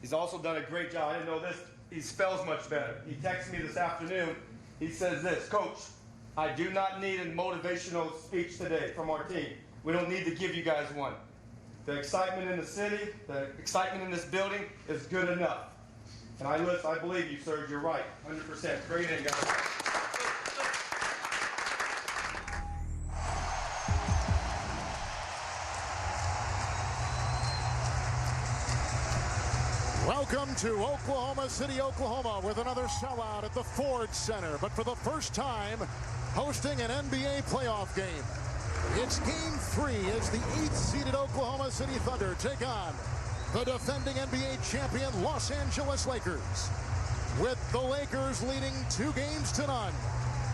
He's also done a great job. I didn't know this. He spells much better. He texted me this afternoon. He says this, Coach, I do not need a motivational speech today from our team. We don't need to give you guys one. The excitement in the city, the excitement in this building is good enough. And I believe you, sir. You're right. 100%. Great in, guys. Welcome to Oklahoma City, Oklahoma, with another sellout at the Ford Center, but for the first time hosting an NBA playoff game. It's Game 3 as the 8th-seeded Oklahoma City Thunder take on the defending NBA champion Los Angeles Lakers. With the Lakers leading 2-0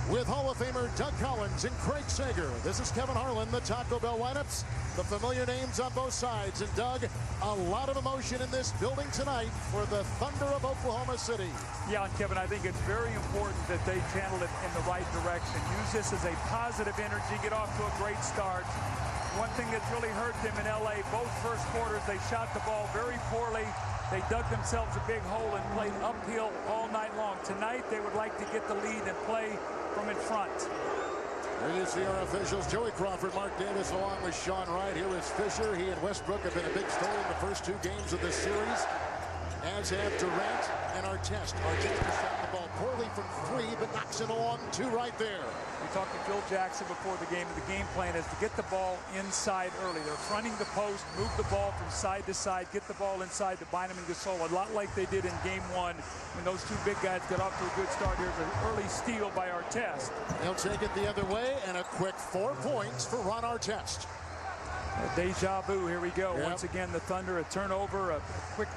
with Hall of Famer Doug Collins and Craig Sager. This is Kevin Harlan, the Taco Bell lineups. The familiar names on both sides. And Doug, a lot of emotion in this building tonight for the Thunder of Oklahoma City. Yeah, and Kevin, I think it's very important that they channel it in the right direction. Use this as a positive energy, get off to a great start. One thing that's really hurt them in LA, both first quarters, they shot the ball very poorly. They dug themselves a big hole and played uphill all night long. Tonight, they would like to get the lead and play from in front. There you see our officials, Joey Crawford, Mark Davis, along with Sean Wright. Here is Fisher. He and Westbrook have been a big story in the first 2 games of this series, as have Durant and Artest. Artest has shot the ball poorly from 3, but knocks it along 2 right there. We talked to Phil Jackson before the game, and the game plan is to get the ball inside early. They're fronting the post, move the ball from side to side, get the ball inside to Bynum and Gasol, a lot like they did in Game 1 when those 2 big guys got off to a good start. Here's an early steal by Artest. He'll take it the other way, and a quick 4 points for Ron Artest. Deja vu, here we go. Yep. Once again, the Thunder, a turnover, a quick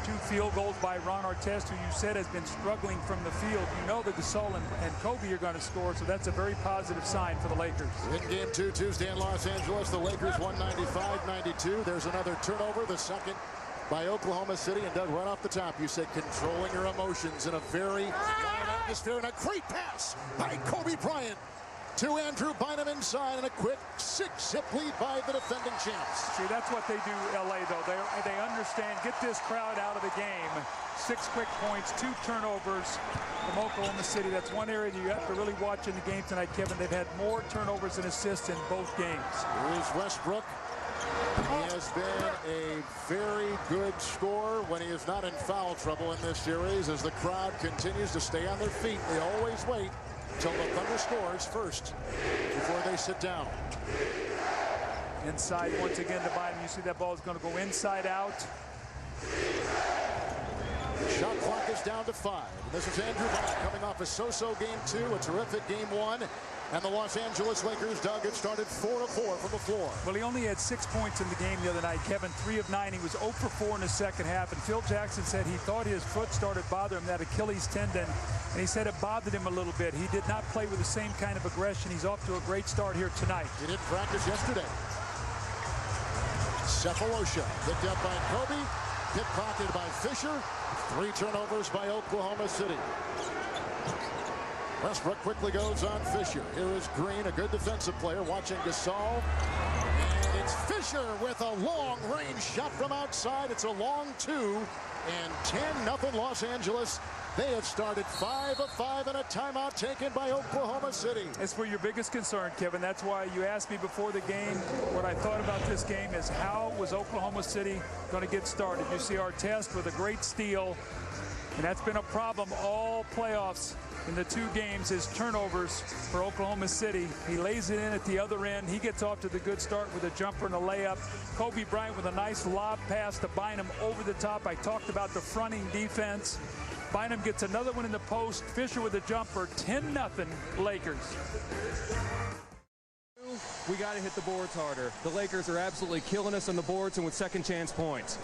2 field goals by Ron Artest, who you said has been struggling from the field. You know that Gasol and Kobe are going to score, so that's a very positive sign for the Lakers. In Game 2 Tuesday in Los Angeles, the Lakers won 95-92. There's another turnover, the second by Oklahoma City. And Doug, right off the top, you said controlling your emotions in a very fine atmosphere, and a great pass by Kobe Bryant to Andrew Bynum inside, and a quick 6-zip lead by the defending champs. See, that's what they do, LA, though. They understand, get this crowd out of the game. 6 quick points, 2 turnovers from Oklahoma City. That's one area that you have to really watch in the game tonight, Kevin. They've had more turnovers and assists in both games. Here is Westbrook. He has been a very good scorer when he is not in foul trouble in this series. As the crowd continues to stay on their feet, they always wait until the Thunder scores first before they sit down. Inside once again to Bynum. You see that ball is going to go inside out. Shot clock is down to 5. This is Andrew Bynum coming off a so-so Game 2, a terrific Game 1. And the Los Angeles Lakers, Doug, it started 4-4 from the floor. Well, he only had 6 points in the game the other night, Kevin. 3 of 9. He was 0 for 4 in the second half. And Phil Jackson said he thought his foot started bothering him, that Achilles tendon. And he said it bothered him a little bit. He did not play with the same kind of aggression. He's off to a great start here tonight. He didn't practice yesterday. Cephalosha picked up by Kobe, pickpocketed by Fisher. 3 turnovers by Oklahoma City. Westbrook quickly goes on Fisher. Here is Green, a good defensive player, watching Gasol. And it's Fisher with a long-range shot from outside. It's a long 2, and 10-0 Los Angeles. They have started 5 of 5 and a timeout taken by Oklahoma City. It's for your biggest concern, Kevin. That's why you asked me before the game what I thought about this game is how was Oklahoma City going to get started. You see Artest with a great steal, and that's been a problem all playoffs. In the 2 games, his turnovers for Oklahoma City. He lays it in at the other end. He gets off to the good start with a jumper and a layup. Kobe Bryant with a nice lob pass to Bynum over the top. I talked about the fronting defense. Bynum gets another one in the post. Fisher with a jumper. 10-0 Lakers. We got to hit the boards harder. The Lakers are absolutely killing us on the boards and with second chance points.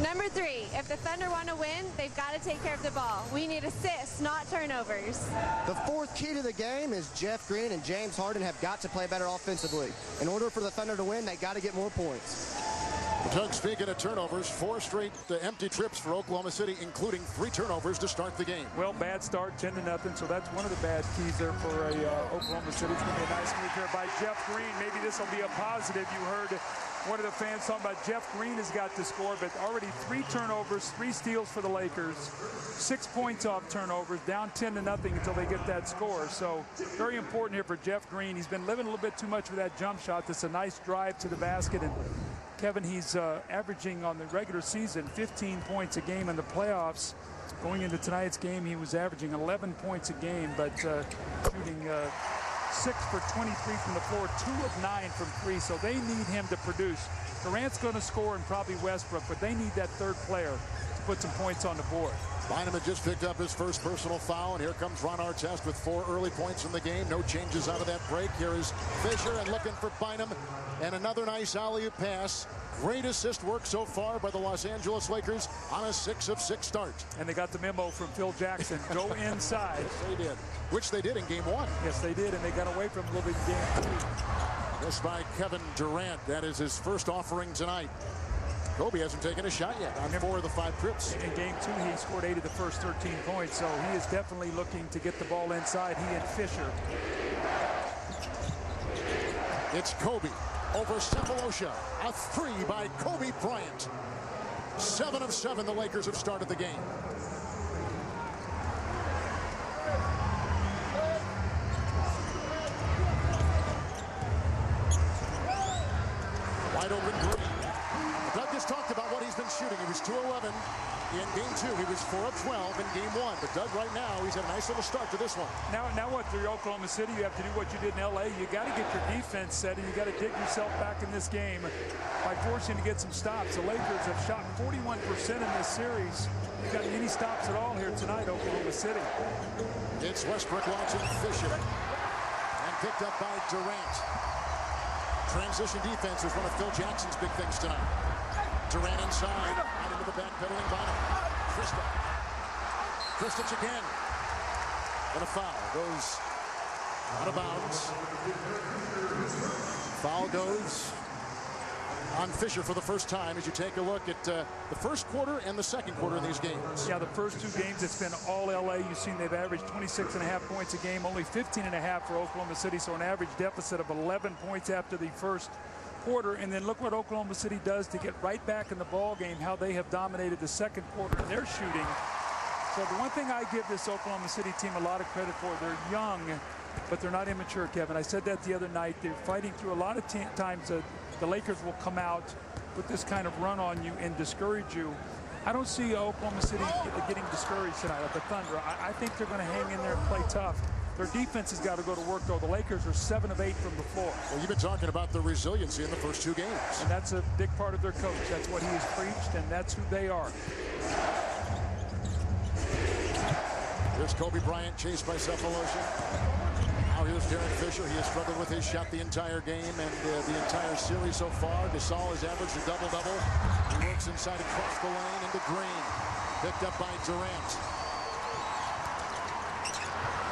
Number 3, if the Thunder want to win, they've got to take care of the ball. We need assists, not turnovers. The 4th key to the game is Jeff Green and James Harden have got to play better offensively. In order for the Thunder to win, they got to get more points. Doug, speaking of turnovers, 4 straight empty trips for Oklahoma City, including 3 turnovers to start the game. Well, bad start, 10-0, so that's one of the bad keys there for Oklahoma City. It's going to be a nice move here by Jeff Green. Maybe this will be a positive. You heard One of the fans talking about Jeff Green has got to score, but already 3 turnovers, 3 steals for the Lakers, 6 points off turnovers, down 10-0 until they get that score. So very important here for Jeff Green. He's been living a little bit too much with that jump shot. That's a nice drive to the basket. And Kevin, he's averaging on the regular season 15 points a game in the playoffs. Going into tonight's game, he was averaging 11 points a game, but shooting 6 for 23 from the floor, 2 of 9 from 3. So they need him to produce. Durant's going to score and probably Westbrook, but they need that third player to put some points on the board. Bynum had just picked up his first personal foul, and here comes Ron Artest with 4 early points in the game. No changes out of that break. Here is Fisher and looking for Bynum, and another nice alley-oop pass. Great assist work so far by the Los Angeles Lakers on a 6 of 6 start. And they got the memo from Phil Jackson. Go inside. Yes, they did. Which they did in game 1. Yes, they did, and they got away from him a little bit in game 2. This by Kevin Durant. That is his first offering tonight. Kobe hasn't taken a shot yet on 4 of the 5 trips. In game 2, he scored 8 of the first 13 points, so he is definitely looking to get the ball inside. He and Fisher. It's Kobe over Cephalosha. A 3 by Kobe Bryant. 7 of 7 the Lakers have started the game. Wide open Green. Doug just talked about what he's been shooting. He was 2-11 in game 2. He was 4 of 12 in game 1. But Doug, right now, he's had a nice little start to this one. Now what, through Oklahoma City, you have to do what you did in LA. You got to get your defense set, and you got to dig yourself back in this game by forcing to get some stops. The Lakers have shot 41% in this series. You got any stops at all here tonight, Oklahoma City? It's Westbrook launching Fisher, and picked up by Durant. Transition defense is one of Phil Jackson's big things tonight. Durant inside, out into the back, pedaling Bynum. Kristich again. And a foul. Goes out of bounds. Foul goes on Fisher for the first time as you take a look at the first quarter and the second quarter in these games. Yeah, the first 2 games, it's been all LA. You've seen they've averaged 26.5 points a game, only 15.5 for Oklahoma City, so an average deficit of 11 points after the first quarter. And then look what Oklahoma City does to get right back in the ball game, how they have dominated the second quarter in their shooting. So the one thing I give this Oklahoma City team a lot of credit for, they're young, but they're not immature, Kevin. I said that the other night. They're fighting through a lot of times. The Lakers will come out, put this kind of run on you and discourage you. I don't see Oklahoma City getting discouraged tonight at the Thunder. I think they're going to hang in there and play tough. Their defense has got to go to work, though. The Lakers are 7 of 8 from the floor. Well, you've been talking about the resiliency in the first 2 games. And that's a big part of their coach. That's what he has preached, and that's who they are. Here's Kobe Bryant, chased by Cephalosha. Now here's Derek Fisher. He has struggled with his shot the entire game and the entire series so far. Gasol has averaged a double-double. He works inside across the lane into Green. Picked up by Durant.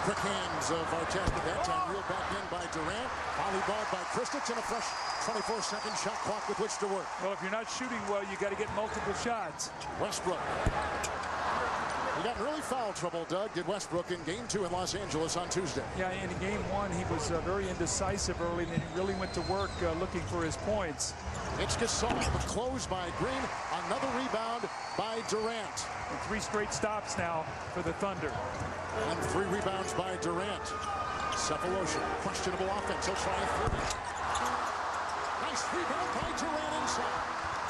Quick hands of Artest at that time. Reeled back in by Durant. Volleyballed by Kristich, and a fresh 24-second shot clock with which to work. Well, if you're not shooting well, you got to get multiple shots. Westbrook. He got in early foul trouble, Doug, did Westbrook in game 2 in Los Angeles on Tuesday. Yeah, in game 1, he was very indecisive early, and he really went to work looking for his points. It's Gasol, but closed by Green. Another rebound by Durant. And 3 straight stops now for the Thunder. And 3 rebounds by Durant. Cephalosha, questionable offense. He'll try a 3. Nice rebound by Durant inside.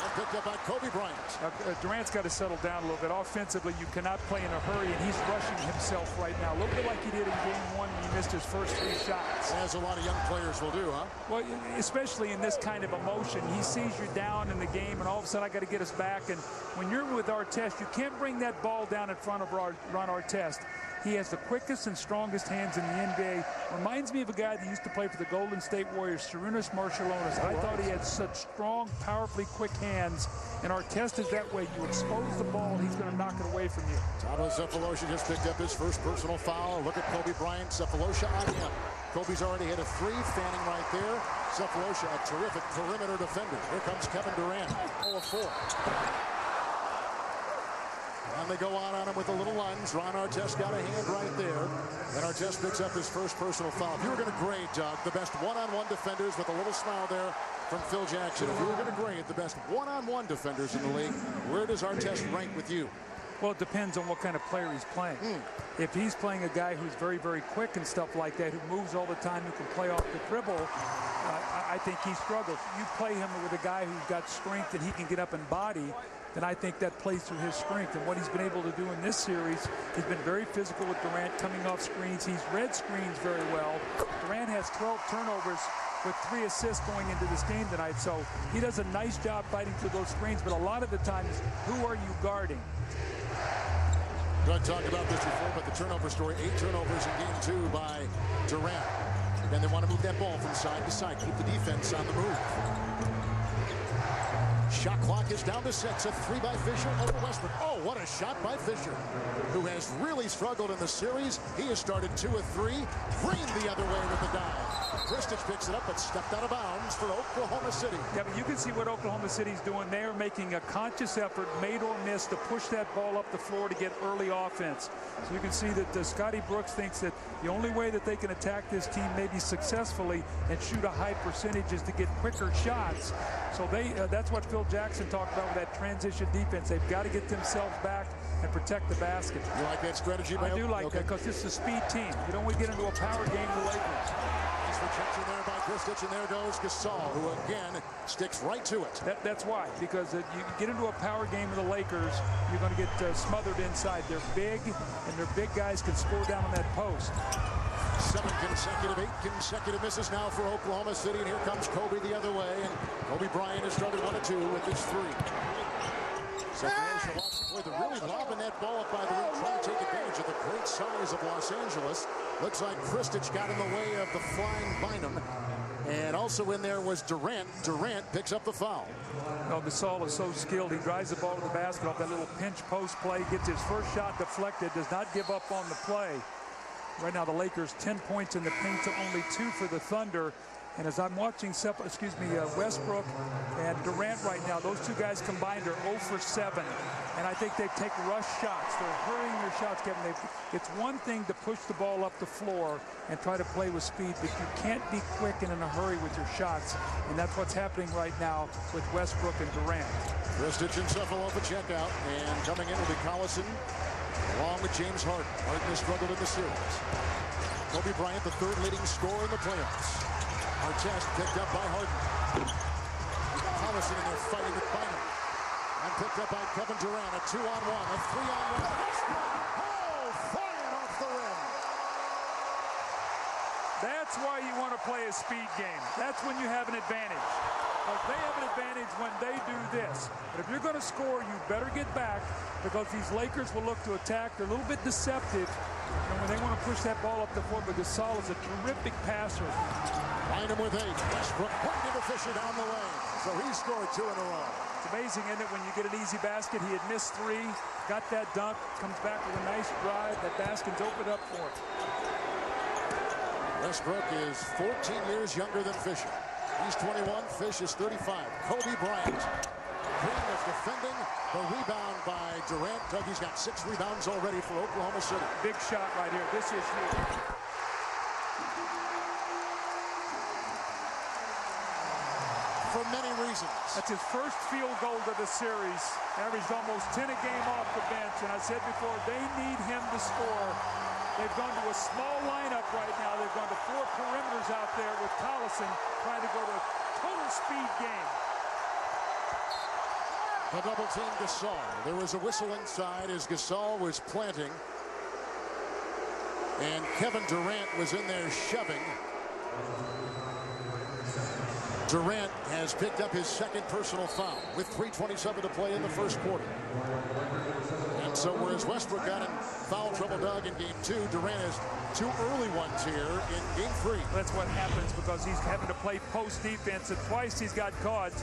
And picked up by Kobe Bryant. Durant's got to settle down a little bit. Offensively, you cannot play in a hurry, and he's rushing himself right now. A little bit like he did in game 1 when he missed his first 3 shots. As a lot of young players will do, huh? Well, especially in this kind of emotion. He sees you down in the game, and all of a sudden, I got to get us back. And when you're with Artest, you can't bring that ball down in front of Ron Artest. He has the quickest and strongest hands in the NBA. Reminds me of a guy that used to play for the Golden State Warriors, Sarunas Marciulionis. I thought he had such strong, powerfully quick hands. And Artest is that way. You expose the ball, he's going to knock it away from you. Tabo Cephalosha just picked up his first personal foul. Look at Kobe Bryant. Cephalosha on him. Kobe's already hit a 3, fanning right there. Cephalosha, a terrific perimeter defender. Here comes Kevin Durant. 0 of 4. And they go on him with a little lunge. Ron Artest got a hand right there. And Artest picks up his first personal foul. If you were going to grade, Doug, the best one-on-one defenders with a little smile there, from Phil Jackson. If we were going to grade the best one-on-one defenders in the league, where does Artest rank with you? Well, it depends on what kind of player he's playing. If he's playing a guy who's very, very quick and stuff like that, who moves all the time, who can play off the dribble, I think he struggles. You play him with a guy who's got strength and he can get up and body, then I think that plays through his strength. And what he's been able to do in this series, he's been very physical with Durant coming off screens. He's read screens very well. Durant has 12 turnovers with 3 assists going into this game tonight. So he does a nice job fighting through those screens, but a lot of the times, who are you guarding? Doug talked about this before, but the turnover story, 8 turnovers in game 2 by Durant. Again, they want to move that ball from side to side, keep the defense on the move. Shot clock is down to 6. A 3 by Fisher over Westbrook. Oh, what a shot by Fisher, who has really struggled in the series. He has started 2 of 3. Green the other way with the dive. Kristich picks it up, but stepped out of bounds for Oklahoma City. Yeah, but you can see what Oklahoma City's doing. They are making a conscious effort, made or missed, to push that ball up the floor to get early offense. So you can see that Scotty Brooks thinks that the only way that they can attack this team maybe successfully and shoot a high percentage is to get quicker shots. So that's what Phil Jackson talked about with that transition defense. They've got to get themselves back and protect the basket. You like that strategy? I do like that because this is a speed team. You don't want to get into a power game with the Lakers. Nice rejection there by Kristich, and there goes Gasol, who again sticks right to it. That's why, because you get into a power game with the Lakers, you're going to get smothered inside. They're big, and their big guys can score down on that post. 8 consecutive misses now for Oklahoma City, and here comes Kobe the other way, and Kobe Bryant has started 1 of 2 with his 3. They're really lobbing that ball up by the rim, trying to take advantage of the great size of Los Angeles. Looks like Kristich got in the way of the flying Bynum. And also in there was Durant. Durant picks up the foul. No, Gasol is so skilled. He drives the ball to the basket off that little pinch post play, gets his first shot deflected, does not give up on the play. Right now the Lakers 10 points in the paint to only 2 for the Thunder. And as I'm watching Westbrook and Durant right now, those 2 guys combined are 0 for 7. And I think they take rush shots. They're hurrying their shots, Kevin. It's one thing to push the ball up the floor and try to play with speed, but you can't be quick and in a hurry with your shots. And that's what's happening right now with Westbrook and Durant. Kristich and Cephalova check out, and coming in will be Collison along with James Harden. Harden has struggled in the series. Kobe Bryant, the 3rd leading scorer in the playoffs. Artest picked up by Harden. Collison in there fighting with Bynum. And picked up by Kevin Durant. A 2-on-1, a 3-on-1. Oh, fired off the rim. That's why you want to play a speed game. That's when you have an advantage. Because they have an advantage when they do this. But if you're going to score, you better get back, because these Lakers will look to attack. They're a little bit deceptive. And when they want to push that ball up the floor, but Gasol is a terrific passer. Bynum with 8. Westbrook pointing to Fisher down the lane. So he scored 2 in a row. It's amazing, isn't it, when you get an easy basket? He had missed 3, got that dunk, comes back with a nice drive. That basket's opened up for him. Westbrook is 14 years younger than Fisher. He's 21, Fish is 35. Kobe Bryant. Green is defending. The rebound by Durant. Dougie's got 6 rebounds already for Oklahoma City. Big shot right here. This is huge. For many reasons. That's his first field goal of the series. Averaged almost 10 a game off the bench. And I said before, they need him to score. They've gone to a small lineup right now. They've gone to 4 perimeters out there with Collison trying to go to a total speed game. The double team Gasol. There was a whistle inside as Gasol was planting. And Kevin Durant was in there shoving. Durant has picked up his 2nd personal foul with 3:27 to play in the first quarter. And so whereas Westbrook got in foul trouble, Doug, in game 2, Durant has 2 early ones here in game 3. That's what happens because he's having to play post defense, and twice he's got caught.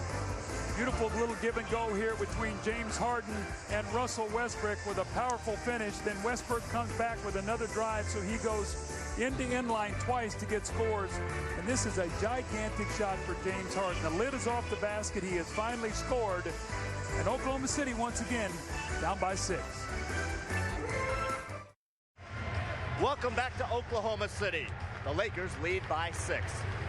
Beautiful little give and go here between James Harden and Russell Westbrook with a powerful finish. Then Westbrook comes back with another drive, so he goes end-to-end line twice to get scores. And this is a gigantic shot for James Harden. The lid is off the basket. He has finally scored. And Oklahoma City, once again, down by 6. Welcome back to Oklahoma City. The Lakers lead by 6.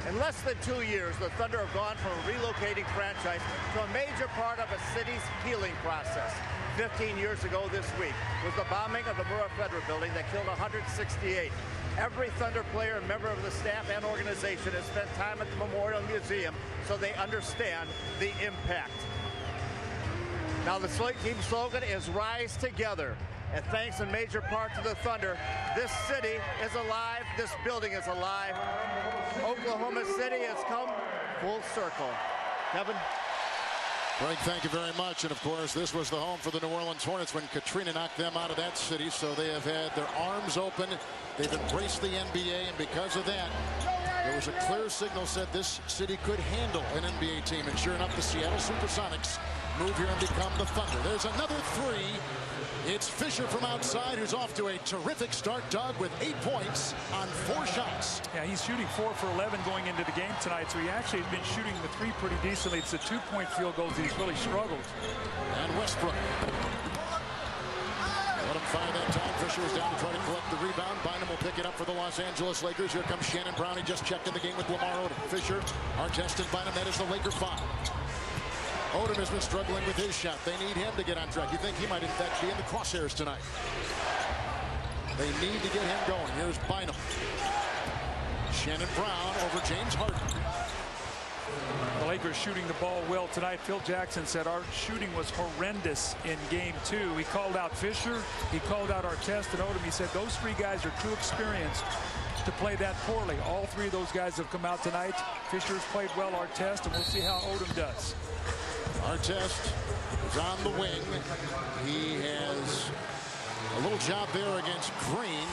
In less than 2 years, the Thunder have gone from a relocating franchise to a major part of a city's healing process. 15 years ago this week was the bombing of the Murrah Federal Building that killed 168. Every Thunder player and member of the staff and organization has spent time at the Memorial Museum so they understand the impact. Now the team slogan is Rise Together. And thanks in major part to the Thunder, this city is alive, this building is alive. Oklahoma City has come full circle. Kevin? Greg, thank you very much. And of course, this was the home for the New Orleans Hornets when Katrina knocked them out of that city. So they have had their arms open. They've embraced the NBA. And because of that, there was a clear signal said this city could handle an NBA team. And sure enough, the Seattle Supersonics move here and become the Thunder. There's another three. It's Fisher from outside, who's off to a terrific start, Doug, with 8 points on 4 shots. Yeah, he's shooting 4 for 11 going into the game tonight, so he actually has been shooting the 3 pretty decently. It's the 2-point field goals he's really struggled. And Westbrook. Let him fire that time. Fisher is down to try to collect the rebound. Bynum will pick it up for the Los Angeles Lakers. Here comes Shannon Brown. He just checked in the game with Lamar Odom. Fisher, Artest, and Bynum. That is the Laker 5. Odom has been struggling with his shot. They need him to get on track. You think he might, in fact, be in the crosshairs tonight. They need to get him going. Here's Bynum. Shannon Brown over James Harden. The Lakers shooting the ball well tonight. Phil Jackson said our shooting was horrendous in game 2. He called out Fisher. He called out Artest and Odom. He said those 3 guys are too experienced to play that poorly. All 3 of those guys have come out tonight. Fisher's played well, Artest, and we'll see how Odom does. Artest is on the wing. He has a little job there against Green.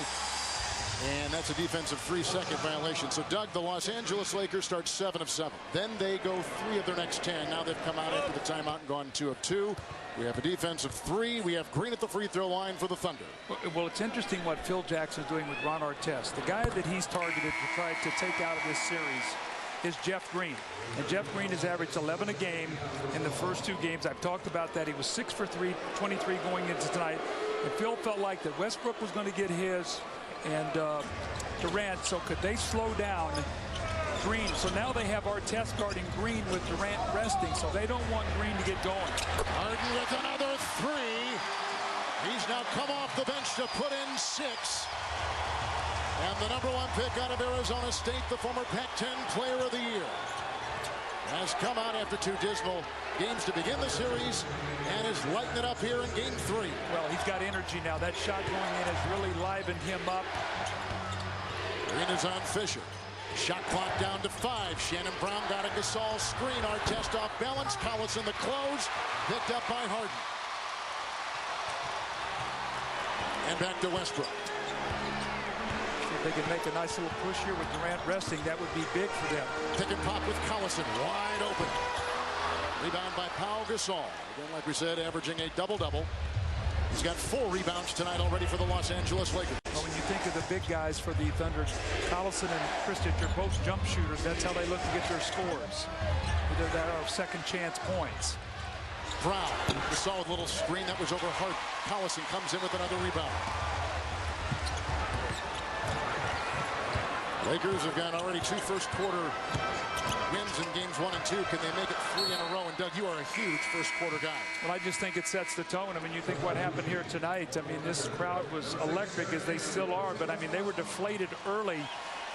And that's a defensive 3-second violation. So, Doug, the Los Angeles Lakers start 7 of 7. Then they go 3 of their next 10. Now they've come out after the timeout and gone 2 of 2. We have a defensive 3. We have Green at the free throw line for the Thunder. Well, it's interesting what Phil Jackson's doing with Ron Artest. The guy that he's targeted to try to take out of this series is Jeff Green. And Jeff Green has averaged 11 a game in the first 2 games. I've talked about that. He was 6 for 3, 23 going into tonight. And Phil felt like that Westbrook was going to get his and Durant. So could they slow down Green? So now they have Artest guarding Green with Durant resting. So they don't want Green to get going. Harden with another 3. He's now come off the bench to put in 6. And the #1 pick out of Arizona State, the former Pac-10 Player of the Year, has come out after 2 dismal games to begin the series and is lighting it up here in game 3. Well, he's got energy now. That shot going in has really livened him up. Green is on Fisher. Shot clock down to 5. Shannon Brown got a Gasol screen. Artest off balance. Collison the close. Picked up by Harden. And back to Westbrook. If they can make a nice little push here with Durant resting, that would be big for them. Pick and pop with Collison wide open. Rebound by Pau Gasol. Again, like we said, averaging a double-double. He's got 4 rebounds tonight already for the Los Angeles Lakers. Well, when you think of the big guys for the Thunder, Collison and Kristich are both jump shooters. That's how they look to get their scores. That are second chance points. Brown, Gasol with a little screen that was over Harden. Collison comes in with another rebound. Lakers have got already 2 first-quarter wins in games 1 and 2. Can they make it 3 in a row? And Doug, you are a huge first-quarter guy. Well, I just think it sets the tone. I mean, you think what happened here tonight. I mean, this crowd was electric, as they still are. But I mean, they were deflated early.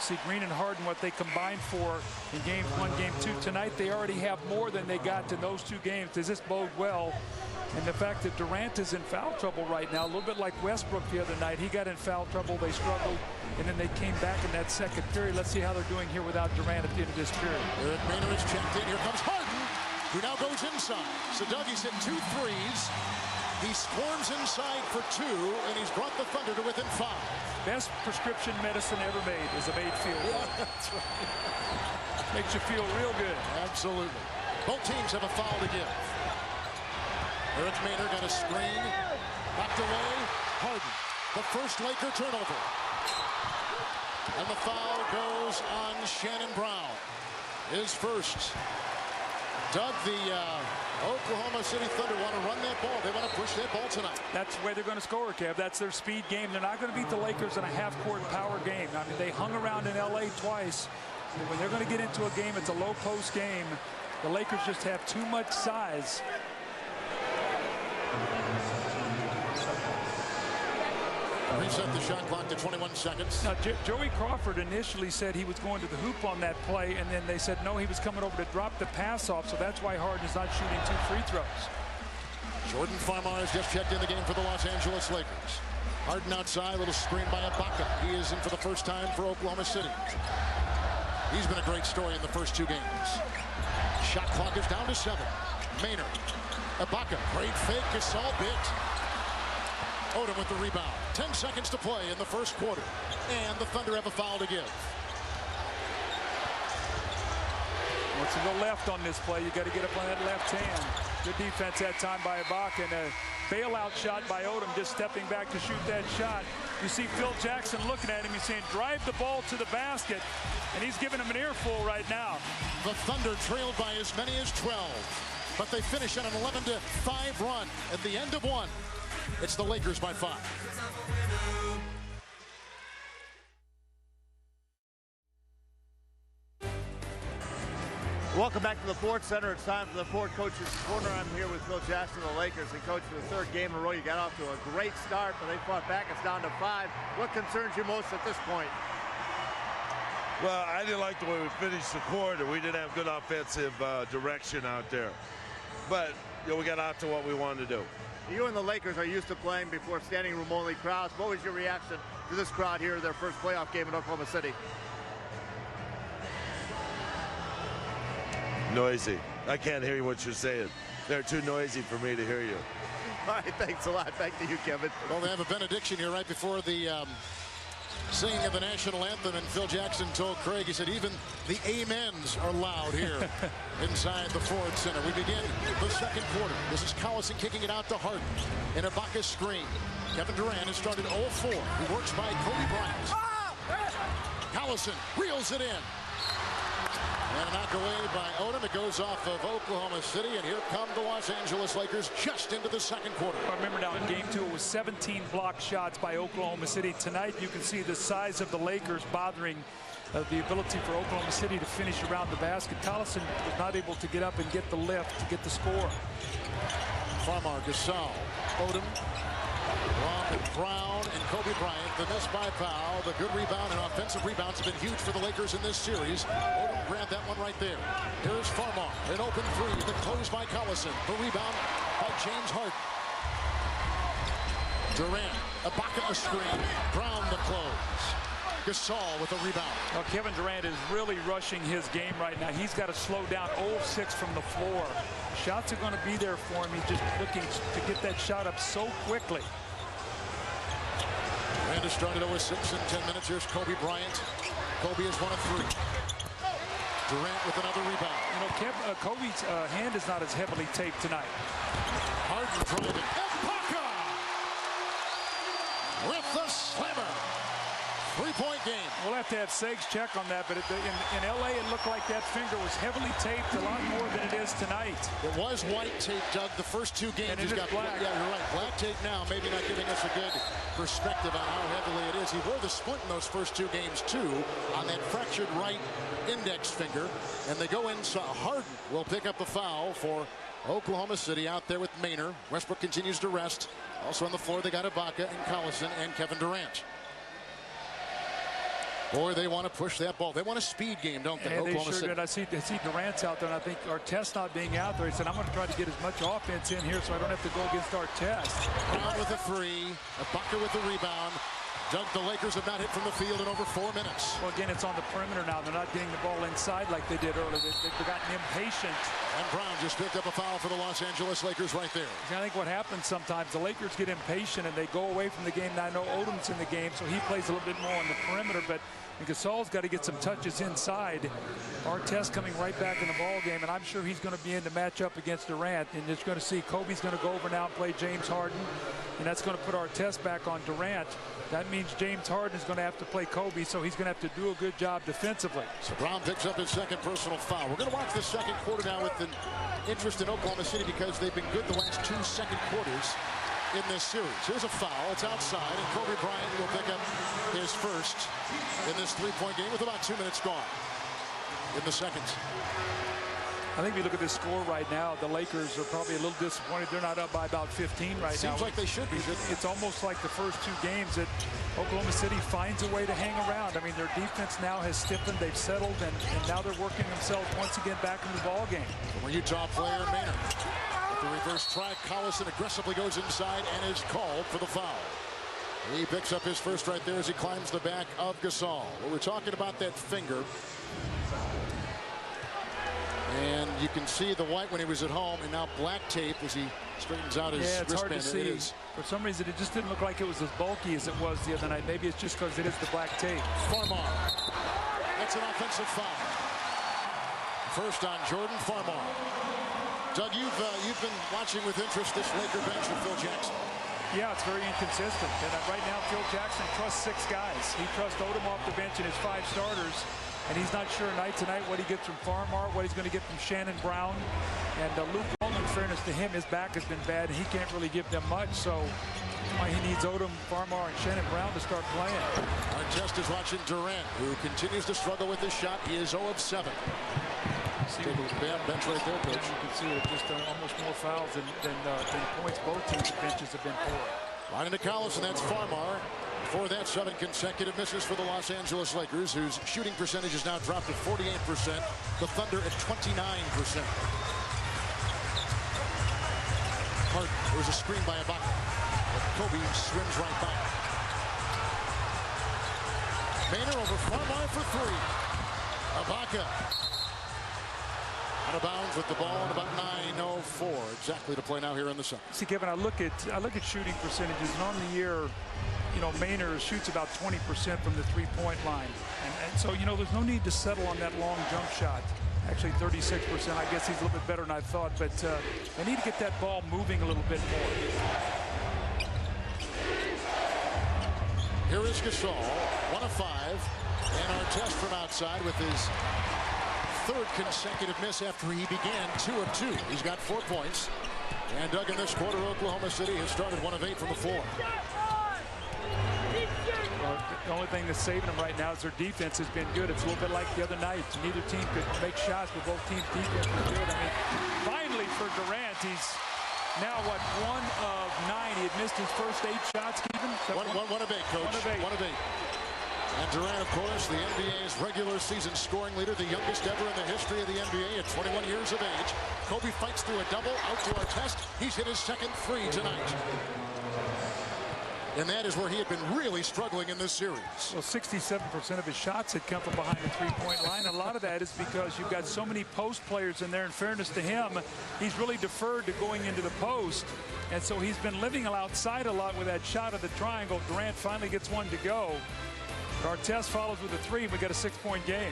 See Green and Harden, what they combined for in game 1, game 2 tonight. They already have more than they got in those 2 games. Does this bode well? And the fact that Durant is in foul trouble right now, a little bit like Westbrook the other night. He got in foul trouble, they struggled, and then they came back in that second period. Let's see how they're doing here without Durant at the end of this period. Eric Maynard is checked in. Here comes Harden, who now goes inside. So Dougie's hit 2 threes. He swarms inside for 2, and he's brought the Thunder to within 5. Best prescription medicine ever made is a made field goal. Yeah, that's right. Makes you feel real good. Absolutely. Both teams have a foul to give. Eric Maynard got a screen, knocked away. Harden, the first Laker turnover. And the foul goes on Shannon Brown. His first. Doug, the Oklahoma City Thunder want to run that ball. They want to push that ball tonight. That's where they're going to score, Kev. That's their speed game. They're not going to beat the Lakers in a half-court power game. I mean, they hung around in L.A. twice. But when they're going to get into a game, it's a low-post game. The Lakers just have too much size. Reset the shot clock to 21 seconds. Now, Joey Crawford initially said he was going to the hoop on that play, and then they said no, he was coming over to drop the pass off, so that's why Harden is not shooting 2 free throws. Jordan Farmar has just checked in the game for the Los Angeles Lakers. Harden outside, little screen by Ibaka. He is in for the first time for Oklahoma City. He's been a great story in the first 2 games. Shot clock is down to 7. Maynard. Ibaka, great fake. Gasol bit. Odom with the rebound. 10 seconds to play in the first quarter. And the Thunder have a foul to give. Wants to go left on this play. You got to get up on that left hand. Good defense that time by Ibaka, and a bailout shot by Odom, just stepping back to shoot that shot. You see Phil Jackson looking at him. He's saying, drive the ball to the basket, and he's giving him an earful right now. The Thunder trailed by as many as 12, but they finish on an 11-5 run at the end of 1. It's the Lakers by 5. Welcome back to the Ford Center. It's time for the Ford Coaches Corner. I'm here with Phil Jackson of the Lakers. And Coach, for the 3rd game in a row, you got off to a great start, but they fought back. It's down to 5. What concerns you most at this point? Well, I didn't like the way we finished the quarter. We didn't have good offensive direction out there. But we got out to what we wanted to do. You and the Lakers are used to playing before standing room only crowds. What was your reaction to this crowd here, their first playoff game in Oklahoma City? Noisy. I can't hear what you're saying. They're too noisy for me to hear you. All right, thanks a lot. Back to you, Kevin. Well, they have a benediction here right before the singing of the national anthem, and Phil Jackson told Craig, he said, even the amens are loud here inside the Ford Center. We begin the second quarter. This is Collison kicking it out to Harden in Ibaka's screen. Kevin Durant has started 0-4. He works by Kobe Bryant. Collison reels it in. And a knock away by Odom. It goes off of Oklahoma City, and here come the Los Angeles Lakers just into the second quarter. I remember now in game 2, it was 17 block shots by Oklahoma City. Tonight, you can see the size of the Lakers bothering the ability for Oklahoma City to finish around the basket. Collison was not able to get up and get the lift to get the score. Farmar, Gasol, Odom, Brown, and Kobe Bryant. The miss by Powell. The good rebound and offensive rebounds have been huge for the Lakers in this series. Odom grabbed that one right there. Here's Farmar. An open 3. The close by Collison. The rebound by James Harden. Durant. Ibaka a screen. Brown the close. Gasol with a rebound. Well, Kevin Durant is really rushing his game right now. He's got to slow down. 0-6 from the floor. Shots are going to be there for him. He's just looking to get that shot up so quickly. Durant has started 0-6 in 10 minutes. Here's Kobe Bryant. Kobe is 1 of 3. Durant with another rebound. You know, Kobe's hand is not as heavily taped tonight. Harden driving. Ibaka with the slammer. 3-point game. We'll have to have Segs check on that, but in L.A. it looked like that finger was heavily taped a lot more than it is tonight. It was white tape, Doug. The first 2 games he's got black. Yeah, you're right. Black tape now, maybe not giving us a good perspective on how heavily it is. He wore the splint in those first 2 games, too, on that fractured right index finger. And they go in, so Harden will pick up the foul for Oklahoma City out there with Maynard. Westbrook continues to rest. Also on the floor, they got Ibaka and Collison and Kevin Durant. Boy, they want to push that ball. They want a speed game, don't they? And they sure did. I see Durant's out there, and I think Artest not being out there. He said, I'm going to try to get as much offense in here so I don't have to go against Artest. Brown with a 3. Ibaka with the rebound. Doug, the Lakers have not hit from the field in over 4 minutes. Well, again, it's on the perimeter now. They're not getting the ball inside like they did earlier. They've gotten impatient. And Brown just picked up a foul for the Los Angeles Lakers right there. I think what happens sometimes, the Lakers get impatient and they go away from the game. Now, I know Odom's in the game, so he plays a little bit more on the perimeter, but Gasol's got to get some touches inside. Artest coming right back in the ball game, and I'm sure he's going to be in the matchup against Durant. And you're going to see Kobe's going to go over now and play James Harden, and that's going to put Artest back on Durant. That means James Harden is going to have to play Kobe, so he's going to have to do a good job defensively. So Brown picks up his second personal foul. We're going to watch the second quarter now with the an interest in Oklahoma City because they've been good the last 2 second quarters in this series. Here's a foul. It's outside, and Kobe Bryant will pick up his first in this three-point game with about 2 minutes gone in the second. I think if you look at this score right now, the Lakers are probably a little disappointed. They're not up by about 15 right now. Seems like they should be. It's almost like the first 2 games that Oklahoma City finds a way to hang around. I mean, their defense now has stiffened. They've settled, and now they're working themselves once again back in the ball game. From Utah player Maynard. The reverse try, Collison aggressively goes inside and is called for the foul. He picks up his first right there as he climbs the back of Gasol. Well, we're talking about that finger. And you can see the white when he was at home, and now black tape as he straightens out his wristband. It's hard to see. For some reason, it just didn't look like it was as bulky as it was the other night. Maybe it's just because it is the black tape. Farmar. That's an offensive foul. First on Jordan Farmar. Doug, you've been watching with interest this Laker bench with Phil Jackson. Yeah, it's very inconsistent. And right now, Phil Jackson trusts 6 guys. He trusts Odom off the bench and his 5 starters. And he's not sure night to night what he gets from Farmar, what he's going to get from Shannon Brown. And Luke Walton, in fairness to him, his back has been bad, and he can't really give them much. So he needs Odom, Farmar, and Shannon Brown to start playing. Our test is watching Durant, who continues to struggle with his shot. He is 0 of 7. Take a bad bench right there, Coach. You can see it just almost more fouls than points. Both teams' benches have been poor. Right into Collison, that's Farmar. Before that, 7 consecutive misses for the Los Angeles Lakers, whose shooting percentage has now dropped to 48%. The Thunder at 29%. Hart, there's a screen by Ibaka. Kobe swims right by. Maynard over Farmar for 3. Ibaka out of bounds with the ball in about 9:04 exactly to play now here in the second. See, Kevin, I look at shooting percentages, and on the year, Maynard shoots about 20% from the three-point line. And so, there's no need to settle on that long jump shot. Actually, 36%. I guess he's a little bit better than I thought, but they need to get that ball moving a little bit more. Here is Gasol, 1 of 5. And our test from outside with his 3rd consecutive miss after he began 2 of 2. He's got 4 points. And Doug, in this quarter, Oklahoma City has started 1 of 8 from the floor. Well, the only thing that's saving them right now is their defense has been good. It's a little bit like the other night. Neither team could make shots, but both teams' defense was good. I mean, finally for Durant, he's now, 1 of 9. He had missed his first 8 shots, Kevin. One of 8, Coach. 1 of 8. 1 of 8. And Durant, of course, the NBA's regular season scoring leader, the youngest ever in the history of the NBA at 21 years of age. Kobe fights through a double, out to our test. He's hit his second 3 tonight. And that is where he had been really struggling in this series. Well, 67% of his shots had come from behind the three-point line. A lot of that is because you've got so many post players in there. In fairness to him, he's really deferred to going into the post. And so he's been living outside a lot with that shot of the triangle. Durant finally gets one to go. Our test follows with a 3, and we got a 6-point game.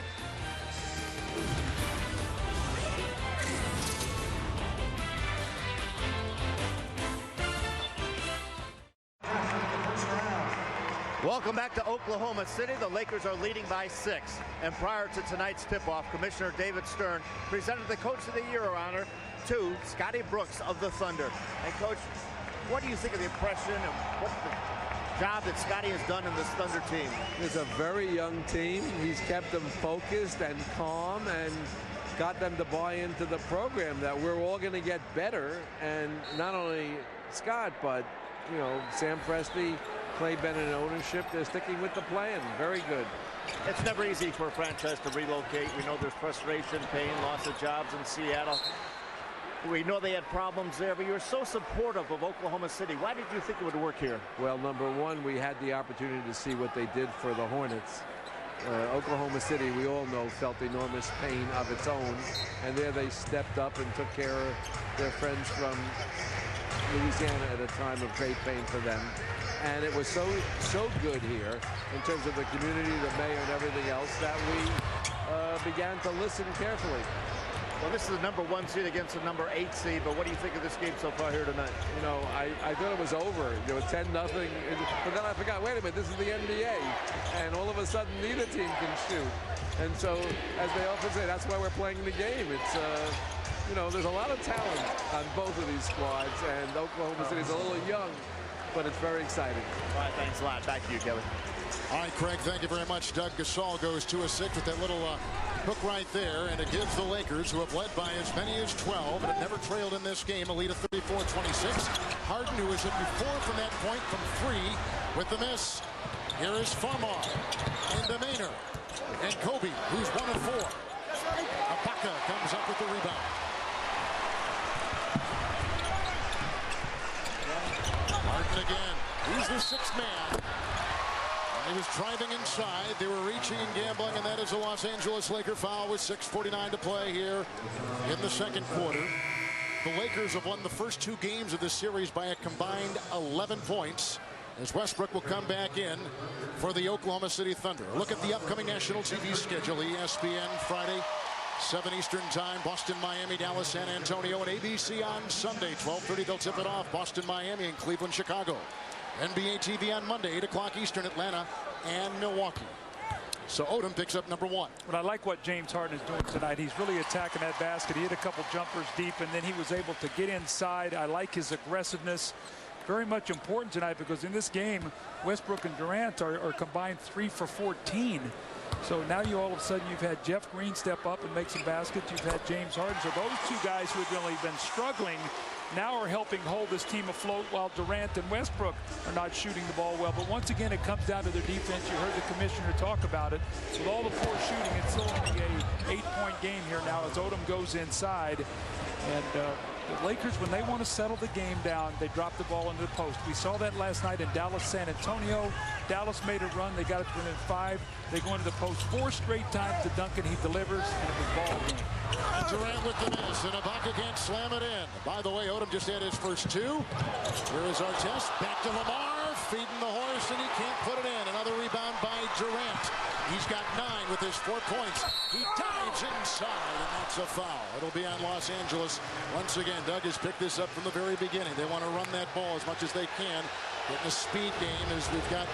Welcome back to Oklahoma City. The Lakers are leading by 6. And prior to tonight's tip-off, Commissioner David Stern presented the Coach of the Year honor to Scotty Brooks of the Thunder. And Coach, what do you think of the impression and what the job that Scotty has done in this Thunder team? It's a very young team. He's kept them focused and calm and got them to buy into the program that we're all going to get better. And not only Scott, but, Sam Presti, Clay Bennett ownership, they're sticking with the plan. Very good. It's never easy for a franchise to relocate. We know there's frustration, pain, loss of jobs in Seattle. We know they had problems there, but you were so supportive of Oklahoma City. Why did you think it would work here? Well, number one, we had the opportunity to see what they did for the Hornets. Oklahoma City, we all know, felt enormous pain of its own. And there they stepped up and took care of their friends from Louisiana at a time of great pain for them. And it was so good here in terms of the community, the mayor, and everything else that we began to listen carefully. Well, this is the number 1 seed against the number 8 seed, but what do you think of this game so far here tonight? I thought it was over. 10-0. But then I forgot, wait a minute, this is the NBA. And all of a sudden, neither team can shoot. And so, as they often say, that's why we're playing the game. It's you know, there's a lot of talent on both of these squads, and Oklahoma City's a little young, but it's very exciting. All right, thanks a lot. Back to you, Kevin. All right, Craig, thank you very much. Doug Gasol goes 2 of 6 with that little hook right there, and it gives the Lakers, who have led by as many as 12 and have never trailed in this game, a lead of 34-26. Harden, who was hit before from that point from 3 with the miss. Here is Farmar into Maynard, and Kobe, who's 1 of 4. Ibaka comes up with the rebound. Harden again. He's the 6th man. He was driving inside. They were reaching and gambling, and that is a Los Angeles Laker foul with 6:49 to play here in the second quarter. The Lakers have won the first 2 games of this series by a combined 11 points. As Westbrook will come back in for the Oklahoma City Thunder. A look at the upcoming national TV schedule. ESPN Friday, 7 Eastern time. Boston, Miami, Dallas, San Antonio, and ABC on Sunday. 12:30 they'll tip it off. Boston, Miami, and Cleveland, Chicago. NBA TV on Monday, 8 o'clock Eastern, Atlanta and Milwaukee. So Odom picks up number 1. But I like what James Harden is doing tonight. He's really attacking that basket. He hit a couple jumpers deep, and then he was able to get inside. I like his aggressiveness. Very much important tonight, because in this game, Westbrook and Durant are combined 3 for 14. So now you all of a sudden you've had Jeff Green step up and make some baskets. You've had James Harden. So those 2 guys who have really been struggling now are helping hold this team afloat, while Durant and Westbrook are not shooting the ball well. But once again, it comes down to their defense. You heard the commissioner talk about it. With all the poor shooting, it's still only a 8-point game here now as Odom goes inside. And the Lakers, when they want to settle the game down, they drop the ball into the post. We saw that last night in Dallas, San Antonio. Dallas made a run. They got it within 5. They go into the post 4 straight times to Duncan. He delivers, and it was ball game. Durant with the miss, and Ibaka can't slam it in. By the way, Odom just had his first 2. Here is Artest, back to Lamar, feeding the horse, and he can't put it in. Another rebound by Durant. He's got 9 with his 4 points. He dives inside, and that's a foul. It'll be on Los Angeles. Once again, Doug has picked this up from the very beginning. They want to run that ball as much as they can. Getting a speed game as we've got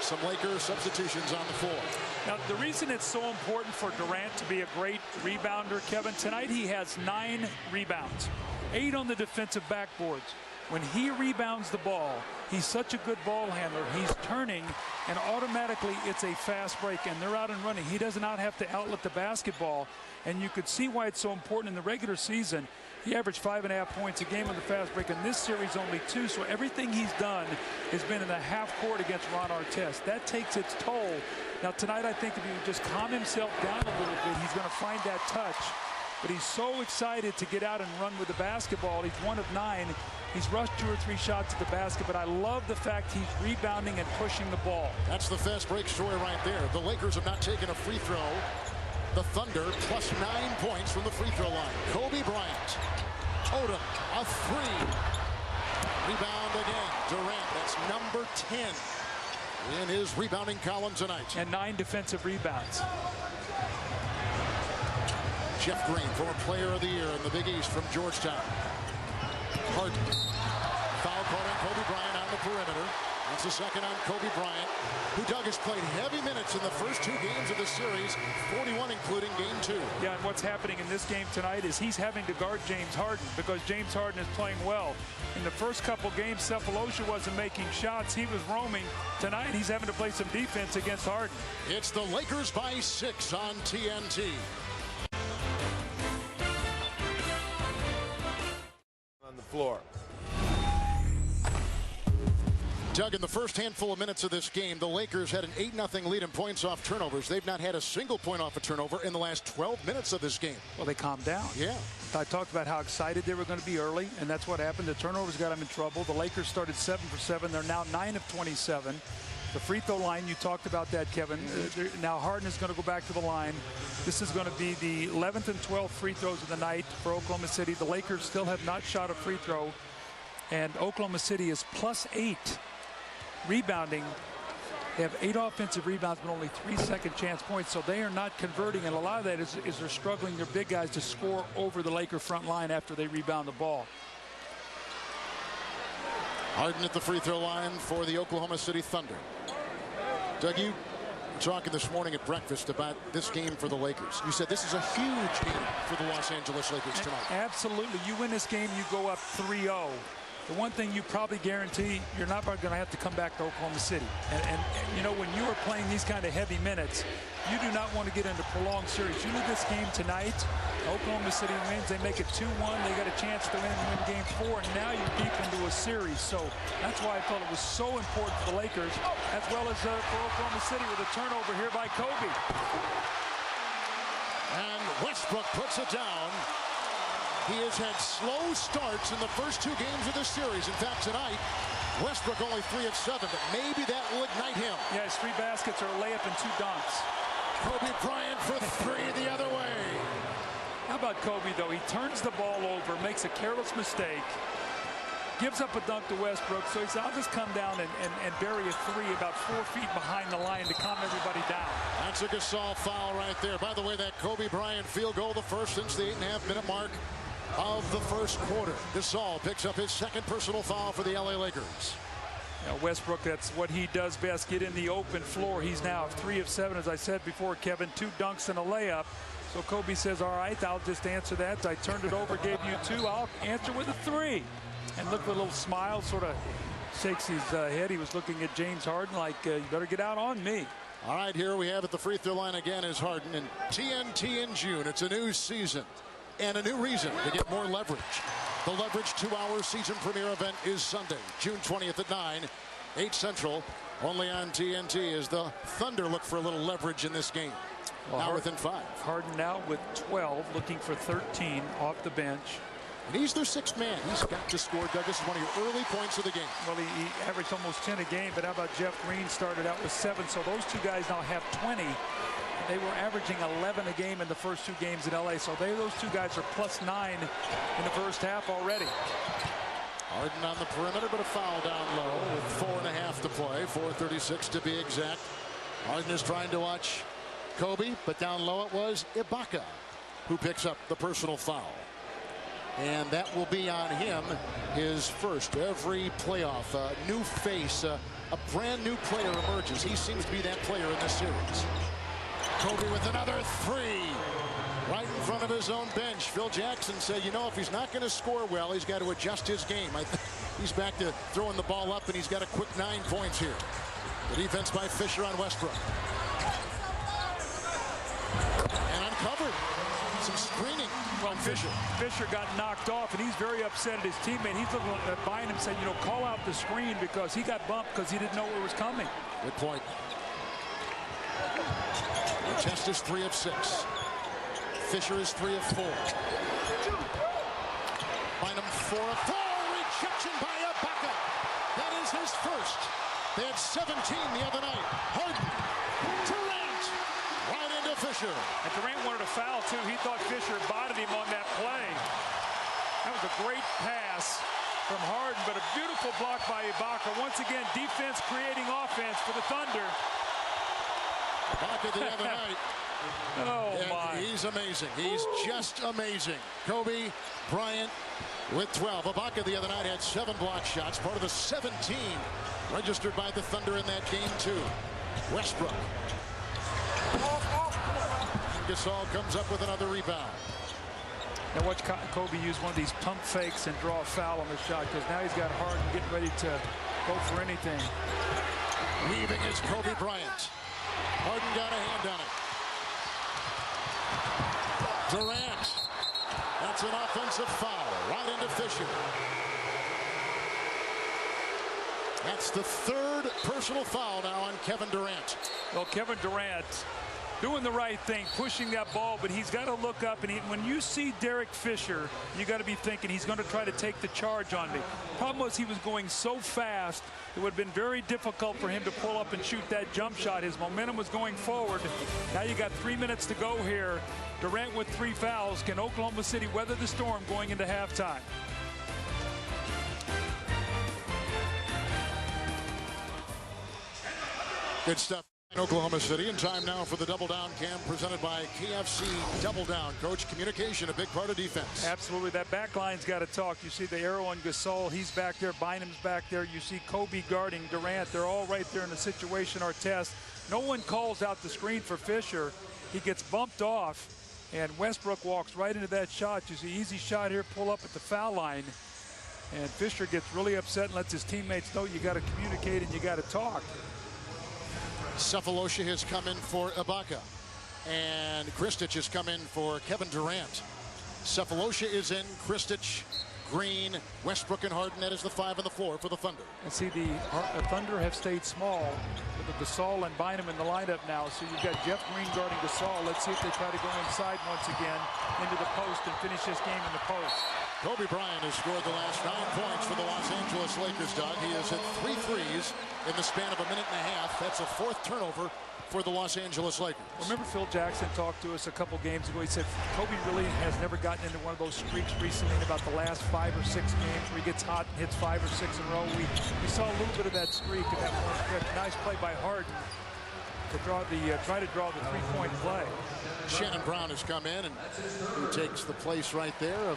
some Lakers substitutions on the floor. Now, the reason it's so important for Durant to be a great rebounder, Kevin, tonight he has 9 rebounds, 8 on the defensive backboards. When he rebounds the ball, he's such a good ball handler. He's turning, and automatically it's a fast break, and they're out and running. He does not have to outlet the basketball, and you could see why it's so important in the regular season. He averaged 5.5 points a game on the fast break. In this series, only 2. So everything he's done has been in the half court against Ron Artest. That takes its toll. Now, tonight, I think if he would just calm himself down a little bit, he's going to find that touch. But he's so excited to get out and run with the basketball. He's 1 of 9. He's rushed 2 or 3 shots at the basket, but I love the fact he's rebounding and pushing the ball. That's the fast break story right there. The Lakers have not taken a free throw. The Thunder plus 9 points from the free throw line. Kobe Bryant. Odom, a 3. Rebound again. Durant, that's number 10 in his rebounding column tonight. And 9 defensive rebounds. Jeff Green, former player of the year in the Big East from Georgetown. Harden. Foul call on Kobe Bryant on the perimeter. That's the second on Kobe Bryant, who, Doug, has played heavy minutes in the first 2 games of the series, 41 including game 2. Yeah, and what's happening in this game tonight is he's having to guard James Harden because James Harden is playing well. In the first couple games, Cephalosha wasn't making shots. He was roaming. Tonight, he's having to play some defense against Harden. It's the Lakers by 6 on TNT. On the floor. Doug, in the first handful of minutes of this game, the Lakers had an 8-0 lead in points off turnovers. They've not had a single point off a turnover in the last 12 minutes of this game. Well, they calmed down. Yeah. I talked about how excited they were going to be early, and that's what happened. The turnovers got them in trouble. The Lakers started 7 for 7. They're now 9 of 27. The free throw line, you talked about that, Kevin. Now Harden is going to go back to the line. This is going to be the 11th and 12th free throws of the night for Oklahoma City. The Lakers still have not shot a free throw, and Oklahoma City is plus 8 rebounding. They have 8 offensive rebounds, but only 3 second chance points, so they are not converting, and a lot of that is they're struggling, their big guys, to score over the Laker front line after they rebound the ball. Harden at the free throw line for the Oklahoma City Thunder. Doug, you Talking this morning at breakfast about this game for the Lakers. You said this is a huge game for the Los Angeles Lakers tonight. Absolutely. You win this game, you go up 3-0. The one thing you probably guarantee, you're not going to have to come back to Oklahoma City. And you know, when you are playing these kind of heavy minutes, you do not want to get into prolonged series. You lose this game tonight, Oklahoma City wins, they make it 2-1, they got a chance to win game 4, and now you're deep into a series. So that's why I felt it was so important for the Lakers, as well as for Oklahoma City, with a turnover here by Kobe. And Westbrook puts it down. He has had slow starts in the first 2 games of this series. In fact, tonight, Westbrook only 3 of 7, but maybe that will ignite him. Yeah, his 3 baskets are a layup and 2 dunks. Kobe Bryant for 3 the other way. How about Kobe, though? He turns the ball over, makes a careless mistake, gives up a dunk to Westbrook, so he said, I'll just come down and bury a 3 about 4 feet behind the line to calm everybody down. That's a Gasol foul right there. By the way, that Kobe Bryant field goal, the first since the 8.5-minute mark of the first quarter. Gasol picks up his 2nd personal foul for the LA Lakers. Now Westbrook, that's what he does best, get in the open floor. He's now 3 of 7, as I said before, Kevin, 2 dunks and a layup. So Kobe says, all right, I'll just answer that. I turned it over, gave you 2. I'll answer with a 3. And look, with a little smile, sort of shakes his head. He was looking at James Harden like, you better get out on me. All right, here we have at the free throw line again is Harden. And TNT in June. It's a new season and a new reason to get more leverage. The Leverage 2-hour season premiere event is Sunday, June 20th at 9, 8 Central. Only on TNT as the Thunder look for a little leverage in this game. Well, now within 5. Harden now with 12, looking for 13 off the bench. And he's their 6th man. He's got to score, Doug. This is one of your early points of the game. Well, he averaged almost 10 a game, but how about Jeff Green started out with 7, so those 2 guys now have 20. They were averaging 11 a game in the first 2 games in LA, so those 2 guys are +9 in the first half already. Harden on the perimeter, but a foul down low with 4.5 to play, 4:36 to be exact. Harden is trying to watch Kobe, but down low it was Ibaka who picks up the personal foul. And that will be on him, his first. Every playoff, a new face, a brand new player emerges. He seems to be that player in this series. Kobe with another 3 right in front of his own bench. Phil Jackson said, you know, if he's not going to score well, he's got to adjust his game. I think he's back to throwing the ball up, and he's got a quick 9 points here. The defense by Fisher on Westbrook. And uncovered. Some screening from Fisher. Fisher got knocked off, and he's very upset at his teammate. He's looking at Bryant and saying, you know, call out the screen, because he got bumped because he didn't know it was coming. Good point. The test is 3 of 6. Fisher is 3 of 4. Bynum 4 of 4. Rejection by Ibaka. That is his first. They had 17 the other night. Harden. Durant. Right into Fisher. And Durant wanted a foul, too. He thought Fisher bodied him on that play. That was a great pass from Harden, but a beautiful block by Ibaka. Once again, defense creating offense for the Thunder. Ibaka the other night. Oh, my. He's amazing. He's just amazing. Kobe Bryant with 12. Ibaka the other night had 7 block shots, part of the 17 registered by the Thunder in that game, too. Westbrook. Gasol comes up with another rebound. Now watch Kobe use one of these pump fakes and draw a foul on the shot, because now he's got Harden getting ready to go for anything. Weaving is Kobe Bryant. Harden got a hand on it. Durant. That's an offensive foul right into Fisher. That's the 3rd personal foul now on Kevin Durant. Well, Kevin Durant doing the right thing, pushing that ball, but he's got to look up, and when you see Derek Fisher, you got to be thinking he's going to try to take the charge on me. Problem was he was going so fast, it would have been very difficult for him to pull up and shoot that jump shot. His momentum was going forward. Now you got 3 minutes to go here. Durant with 3 fouls. Can Oklahoma City weather the storm going into halftime? Good stuff. In Oklahoma City, in time now for the Double Down Cam presented by KFC Double Down. Coach, communication, a big part of defense. Absolutely. That back line's got to talk. You see the arrow on Gasol. He's back there. Bynum's back there. You see Kobe guarding Durant. They're all right there in the situation or test. No one calls out the screen for Fisher. He gets bumped off, and Westbrook walks right into that shot. You see easy shot here, pull up at the foul line. And Fisher gets really upset and lets his teammates know you got to communicate and you got to talk. Cephalosha has come in for Ibaka, and Kristich has come in for Kevin Durant. Cephalosha is in, Kristich, Green, Westbrook, and Harden. That is the 5 and the 4 for the Thunder. And see, the Thunder have stayed small with the Gasol and Bynum in the lineup now. So you've got Jeff Green guarding Gasol. Let's see if they try to go inside once again into the post and finish this game in the post. Kobe Bryant has scored the last 9 points for the Los Angeles Lakers, Doug. He has hit 3 threes in the span of a minute and a half. That's a 4th turnover for the Los Angeles Lakers. Remember Phil Jackson talked to us a couple games ago. He said Kobe really has never gotten into one of those streaks recently in about the last 5 or 6 games where he gets hot and hits 5 or 6 in a row. We saw a little bit of that streak in that one stretch. Nice play by Harden to try to draw the 3-point play. Shannon Brown has come in, and he takes the place right there of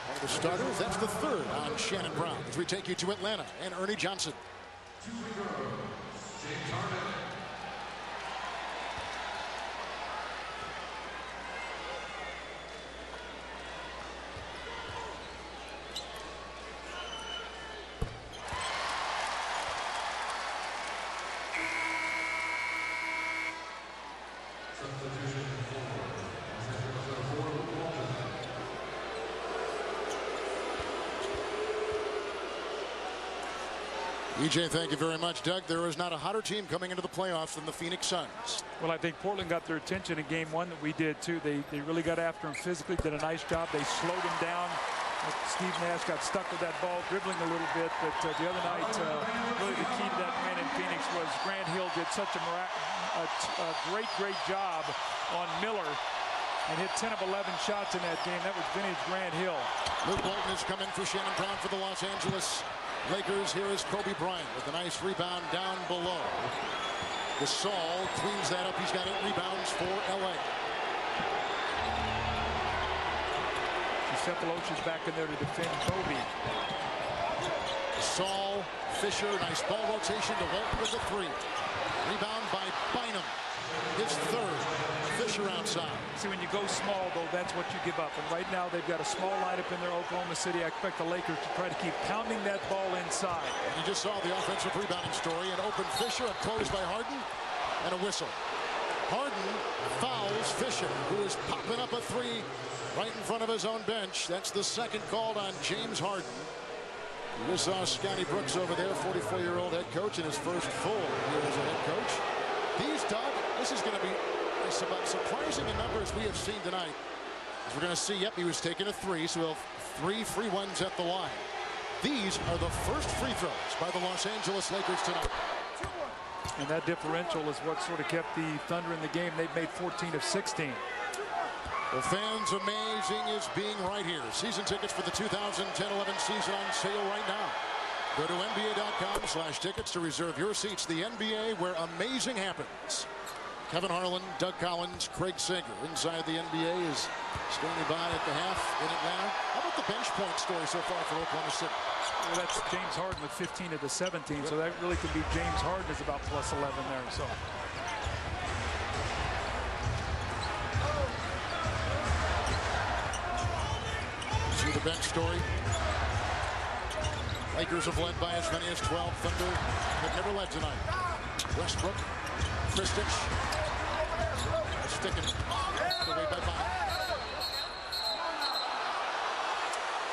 one of the starters. That's the 3rd on Shannon Brown as we take you to Atlanta and Ernie Johnson. EJ, thank you very much. Doug, there is not a hotter team coming into the playoffs than the Phoenix Suns. Well, I think Portland got their attention in game 1 that we did too. They really got after him physically, did a nice job. They slowed him down. Steve Nash got stuck with that ball, dribbling a little bit. But the other night, really the key to that win in Phoenix was Grant Hill did such a great job on Miller and hit 10 of 11 shots in that game. That was vintage Grant Hill. Luke Walton has come in for Shannon Brown for the Los Angeles Lakers. Here is Kobe Bryant with a nice rebound down below. Gasol cleans that up. He's got 8 rebounds for LA. Cephalosha's back in there to defend Kobe. Gasol, Fisher, nice ball rotation to Walton with a 3. Rebound by Bynum. His 3rd. Fisher outside. See, when you go small, though, that's what you give up. And right now, they've got a small lineup in there, Oklahoma City. I expect the Lakers to try to keep pounding that ball inside. You just saw the offensive rebounding story. An open Fisher, and closed by Harden, and a whistle. Harden fouls Fisher, who is popping up a 3 right in front of his own bench. That's the 2nd called on James Harden. You just saw Scotty Brooks over there, 44-year-old head coach, in his first full year as a head coach. Doug, this is going to be as about surprising a number as we have seen tonight. As we're going to see, yep, he was taking a 3, so he'll have 3 free ones at the line. These are the first free throws by the Los Angeles Lakers tonight. And that differential is what sort of kept the Thunder in the game. They've made 14 of 16. The fans' amazing is being right here. Season tickets for the 2010-11 season on sale right now. Go to NBA.com/tickets to reserve your seats. The NBA, where amazing happens. Kevin Harlan, Doug Collins, Craig Sager inside the NBA is standing by at the half in Atlanta. How about the bench point story so far for Oklahoma City? Well, that's James Harden with 15 of the 17, so that really could be James Harden is about plus 11 there. So. See the bench story. Lakers have led by as many as 12. Thunder have never led tonight. Westbrook, Kristich, sticking away by Bynum.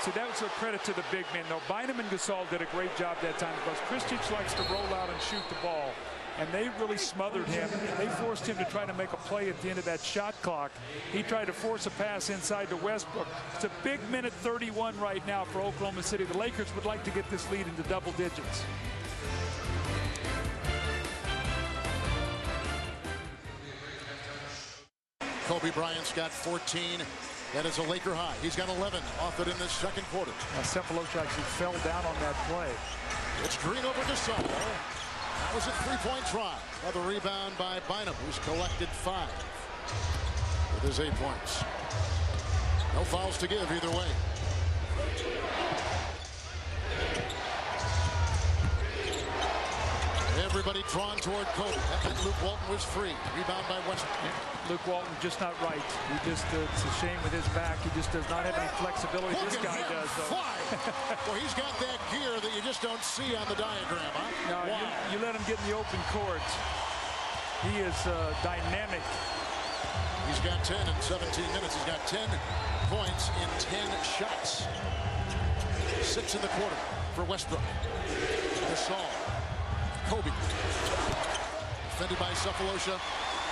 See, that was a credit to the big men, though. Bynum and Gasol did a great job that time because Kristich likes to roll out and shoot the ball. And they really smothered him. And they forced him to try to make a play at the end of that shot clock. He tried to force a pass inside to Westbrook. It's a big minute 31 right now for Oklahoma City. The Lakers would like to get this lead into double digits. Kobe Bryant's got 14. That is a Laker high. He's got 11 off it in the 2nd quarter. Cephalosha actually fell down on that play. It's Green over Gasol. was a three-point try. Another rebound by Bynum, who's collected 5 with his 8 points. No fouls to give either way. Everybody drawn toward Kobe. And Luke Walton was free. Rebound by Westbrook. Luke Walton just not right. He just, it's a shame with his back. He just does not have any flexibility. This guy does, though. Well, he's got that gear that you just don't see on the diagram, huh? No, wow. you let him get in the open court. He is dynamic. He's got 10 in 17 minutes. He's got 10 points in 10 shots. 6 in the quarter for Westbrook. Gasol. Kobe. Defended by Cephalosha.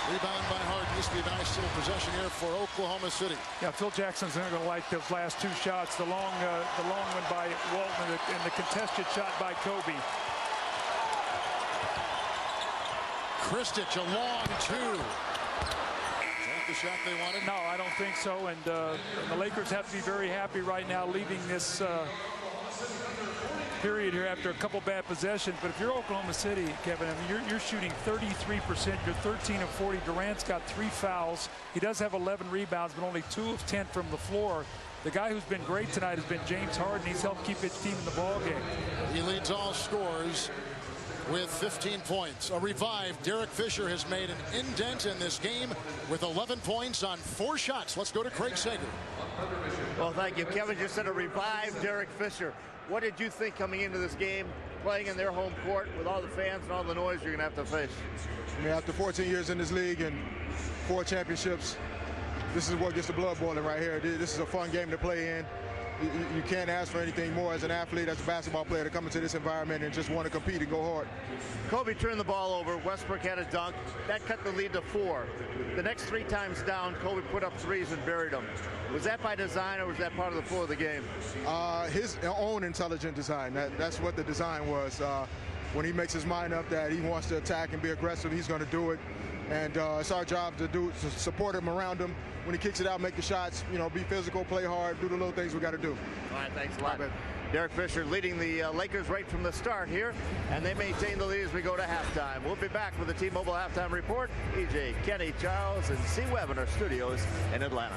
Rebound by Harden. This will be a nice little possession here for Oklahoma City. Yeah, Phil Jackson's going to like those last 2 shots. The long one by Walton and the contested shot by Kobe. Kristic, a long 2. Is that the shot they wanted? No, I don't think so. And the Lakers have to be very happy right now leaving this period here after a couple bad possessions. But if you're Oklahoma City, Kevin, I mean, you're shooting 33%. You're 13 of 40. Durant's got 3 fouls. He does have 11 rebounds, but only 2 of 10 from the floor. The guy who's been great tonight has been James Harden. He's helped keep his team in the ball game. He leads all scorers with 15 points. A revived Derek Fisher has made an indent in this game with 11 points on 4 shots. Let's go to Craig Sager. Well, thank you. Kevin just said a revived Derek Fisher. What did you think coming into this game, playing in their home court with all the fans and all the noise you're going to have to face? I mean, after 14 years in this league and 4 championships, this is what gets the blood boiling right here. This is a fun game to play in. You can't ask for anything more as an athlete, as a basketball player, to come into this environment and just want to compete and go hard. Kobe turned the ball over. Westbrook had a dunk. That cut the lead to 4. The next 3 times down, Kobe put up 3s and buried them. Was that by design, or was that part of the flow of the game? His own intelligent design. That's what the design was. When he makes his mind up that he wants to attack and be aggressive, he's going to do it. And it's our job to support him around him. When he kicks it out, make the shots, you know, be physical, play hard, do the little things we got to do. All right, thanks a lot. Derek Fisher leading the Lakers right from the start here, and they maintain the lead as we go to halftime. We'll be back with the T-Mobile Halftime Report. EJ, Kenny, Charles, and C. Webb in our studios in Atlanta.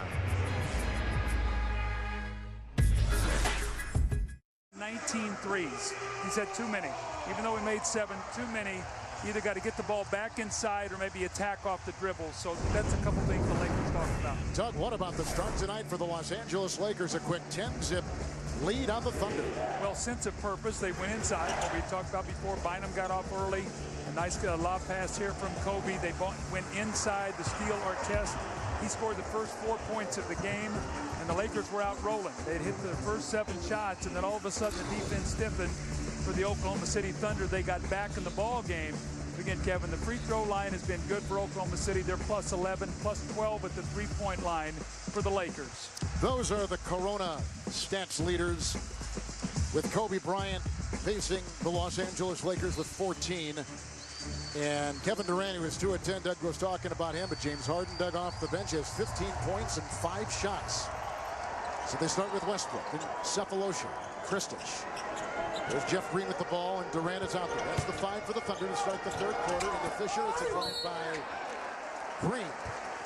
19 threes. He's had too many. Even though he made 7, too many. You either got to get the ball back inside or maybe attack off the dribble. So that's a couple things the Lakers talk about. Doug, what about the start tonight for the Los Angeles Lakers? A quick 10-zip lead on the Thunder. Well, sense of purpose. They went inside. What we talked about before, Bynum got off early. A nice lob pass here from Kobe. They went inside the steal Artest. He scored the first 4 points of the game, and the Lakers were out rolling. They'd hit the first 7 shots, and then all of a sudden the defense stiffened for the Oklahoma City Thunder. They got back in the ball game. Again, Kevin, the free throw line has been good for Oklahoma City. They're plus 11, plus 12 at the three-point line for the Lakers. Those are the Corona stats leaders, with Kobe Bryant facing the Los Angeles Lakers with 14. And Kevin Durant, who was 2 of 10, Doug was talking about him, but James Harden dug off the bench, has 15 points and 5 shots. So they start with Westbrook, then Cephalosha, Kristic. There's Jeff Green with the ball, and Durant is out there. That's the 5 for the Thunder to start the 3rd quarter. And to Fisher, it's a drive by Green.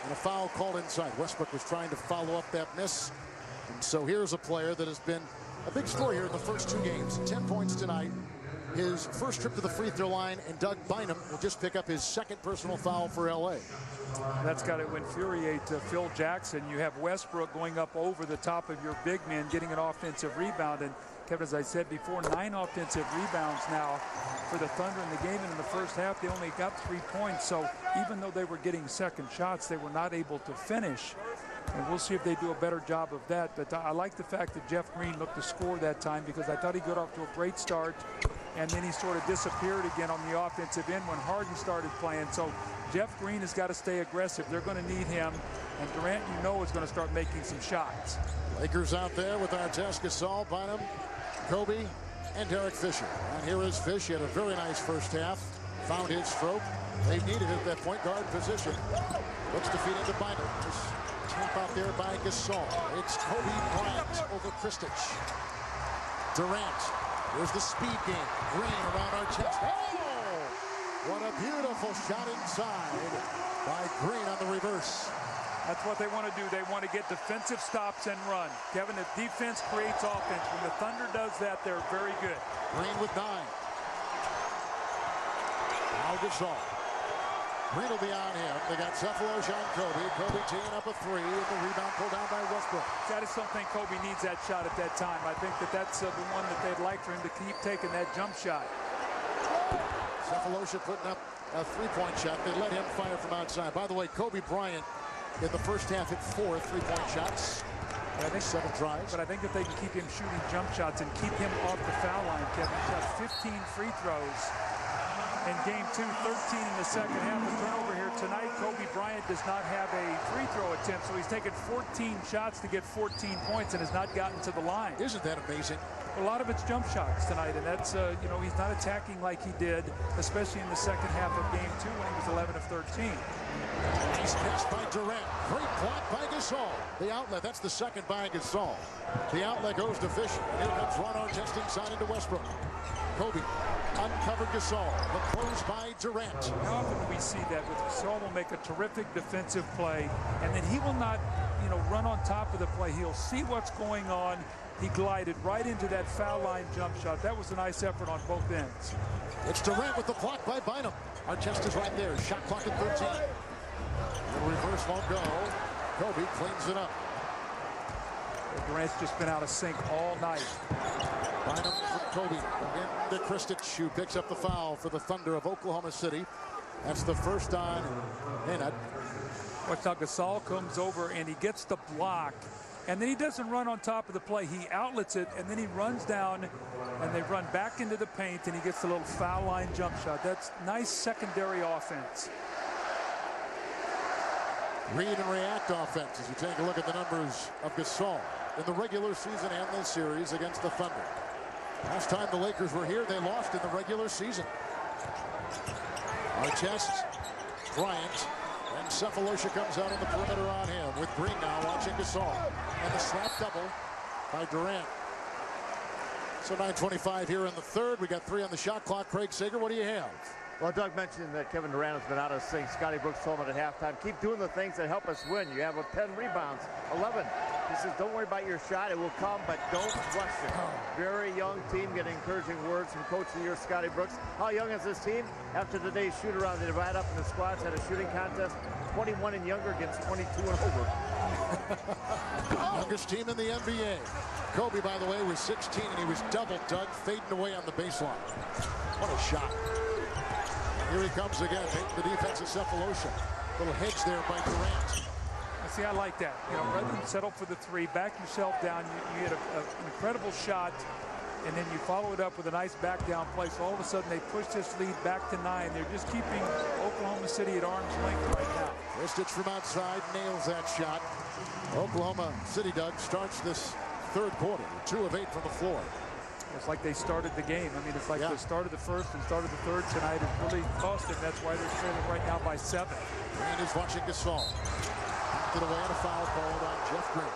And a foul called inside. Westbrook was trying to follow up that miss. And so here's a player that has been a big story here in the first 2 games. 10 points tonight. His first trip to the free throw line, and Doug Bynum will just pick up his 2nd personal foul for L.A. That's got to infuriate Phil Jackson. You have Westbrook going up over the top of your big man, getting an offensive rebound. And Kevin, as I said before, 9 offensive rebounds now for the Thunder in the game. And in the first half, they only got 3 points. So even though they were getting second shots, they were not able to finish. And we'll see if they do a better job of that. But I like the fact that Jeff Green looked to score that time, because I thought he got off to a great start. And then he sort of disappeared again on the offensive end when Harden started playing. So Jeff Green has got to stay aggressive. They're going to need him. And Durant, you know, is going to start making some shots. Lakers out there with Artest, Gasol, Bynum, Kobe, and Derek Fisher. And here is Fish. He had a very nice first half. Found his stroke. They needed it at that point guard position. Looks to feed into Bynum. Tap out there by Gasol. It's Kobe Bryant over Kristic. Durant. Here's the speed game. Green around Artest. Oh! What a beautiful shot inside by Green on the reverse. That's what they want to do. They want to get defensive stops and run. Kevin, the defense creates offense. When the Thunder does that, they're very good. Green with 9. Now Gasol. Green will be on him. They got Cephalosha on Kobe. Kobe teeing up a 3, and the rebound pulled down by Westbrook. I just don't think Kobe needs that shot at that time. I think that's the one that they'd like for him to keep taking that jump shot. Cephalosha putting up a 3-point shot. They let him fire from outside. By the way, Kobe Bryant in the first half hit 4 3-point shots. I think 7 tries. But I think if they can keep him shooting jump shots and keep him off the foul line, Kevin, he's got 15 free throws in game 2, 13 in the second half. The turnover here tonight, Kobe Bryant does not have a free throw attempt, so he's taken 14 shots to get 14 points and has not gotten to the line. Isn't that amazing? A lot of it's jump shots tonight, and that's, he's not attacking like he did, especially in the second half of game 2 when he was 11 of 13. Nice pass by Durant. Great block by Gasol. The outlet, that's the second by Gasol. The outlet goes to Fisher. Here comes Ron Artest inside into Westbrook. Kobe uncovered Gasol. The close by Durant. How often do we see that with Gasol will make a terrific defensive play, and then he will not, run on top of the play. He'll see what's going on. He glided right into that foul line jump shot. That was a nice effort on both ends. It's Durant with the block by Bynum. Artest is right there. Shot clock at 13. The reverse won't go. Kobe cleans it up. Durant's just been out of sync all night. Bynum from Kobe into Kristich, who picks up the foul for the Thunder of Oklahoma City. That's the first on Bennett. Watch how Gasol comes over and he gets the block. And then he doesn't run on top of the play. He outlets it, and then he runs down, and they run back into the paint, and he gets a little foul line jump shot. That's nice secondary offense. Read and react offense as you take a look at the numbers of Gasol in the regular season and this series against the Thunder. Last time the Lakers were here, they lost in the regular season. Artest, Bryant, and Cephalosha comes out on the perimeter on him with Green now watching Gasol. And the slap double by Durant. So 9:25 here in the third. We got 3 on the shot clock. Craig Sager, what do you have? Well, Doug mentioned that Kevin Durant has been out of sync. Scotty Brooks told him at halftime, keep doing the things that help us win. You have 10 rebounds, 11. He says, don't worry about your shot. It will come, but don't rush it. Very young team, getting encouraging words from Coach of the Year, Scotty Brooks. How young is this team? After today's shoot-around, they divide up in the squads, had a shooting contest, 21 and younger against 22 and over. Youngest team in the NBA. Kobe, by the way, was 16, and he was double dug, fading away on the baseline. What a shot. Here he comes again, taking the defense of Cephalosha. Little hedge there by Durant. See, I like that. Rather than settle for the 3, back yourself down. You hit an incredible shot, and then you follow it up with a nice back down play. So all of a sudden, they push this lead back to 9. They're just keeping Oklahoma City at arm's length right now. Kristich from outside nails that shot. Oklahoma City, Doug, starts this third quarter, 2 of 8 from the floor. It's like they started the game. I mean, it's like they started the first and started the third tonight. It really cost them. That's why they're trailing right now by 7. Green is watching Gasol. Knocked it away and a foul called on Jeff Green.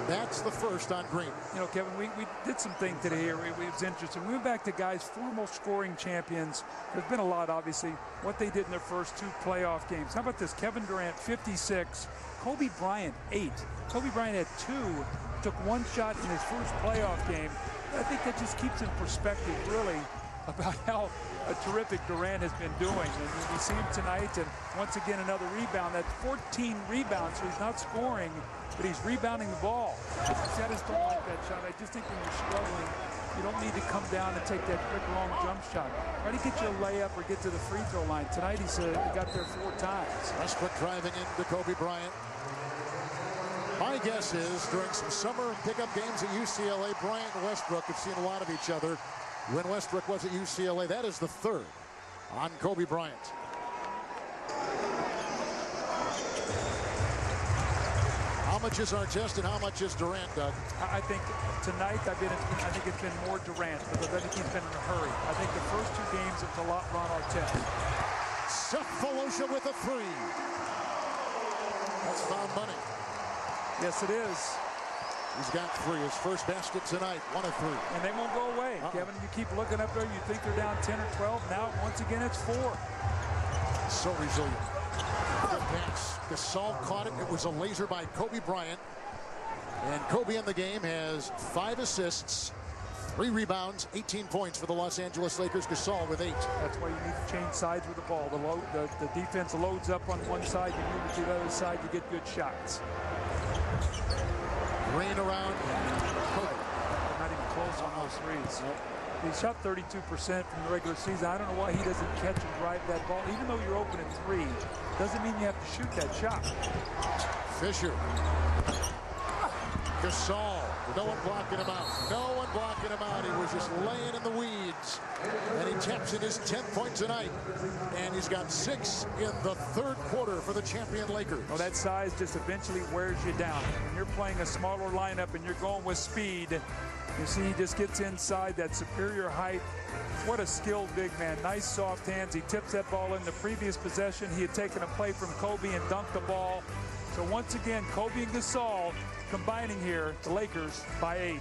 That's the first on Green. Kevin, we did some things today here. It was interesting. We went back to guys, former scoring champions. There's been a lot, obviously, what they did in their first 2 playoff games. How about this? Kevin Durant, 56. Kobe Bryant, 8. Kobe Bryant had 2. Took 1 shot in his first playoff game. I think that just keeps in perspective, really, about how terrific Durant has been doing. And we see him tonight, and once again, another rebound. That's 14 rebounds, so he's not scoring, but he's rebounding the ball. I just don't like that shot. I just think when you're struggling, you don't need to come down and take that quick, long jump shot. Try to get your layup or get to the free throw line. Tonight, he got there 4 times. Westbrook driving into Kobe Bryant. My guess is during some summer pickup games at UCLA, Bryant and Westbrook have seen a lot of each other. When Westbrook was at UCLA, that is the 3rd on Kobe Bryant. How much is Artest and how much is Durant, Doug? I think tonight I think it's been more Durant because I think he's been in a hurry. I think the first 2 games it was a lot Ron Artest. Cephalosha with a 3. That's found money. Yes, it is. He's got 3. His first basket tonight, 1 of 3. And they won't go away. Kevin, you keep looking up there, you think they're down 10 or 12. Now, once again, it's 4. So resilient. Good pass. Gasol caught it. It was a laser by Kobe Bryant. And Kobe in the game has 5 assists, 3 rebounds, 18 points for the Los Angeles Lakers. Gasol with 8. That's why you need to change sides with the ball. The defense loads up on one side, you move it to the other side, you get good shots. Green around. Kobe. Not even close on those threes. He shot 32% from the regular season. I don't know why he doesn't catch and drive that ball. Even though you're open at 3, doesn't mean you have to shoot that shot. Fisher. Gasol. No one blocking him out. No one blocking him out. He was just laying in the weeds. And he taps in his 10th point tonight. And he's got 6 in the 3rd quarter for the champion Lakers. Well, that size just eventually wears you down. When you're playing a smaller lineup and you're going with speed, you see he just gets inside that superior height. What a skilled big man. Nice soft hands. He tips that ball in the previous possession. He had taken a play from Kobe and dunked the ball. So once again, Kobe and Gasol combining here, the Lakers by 8.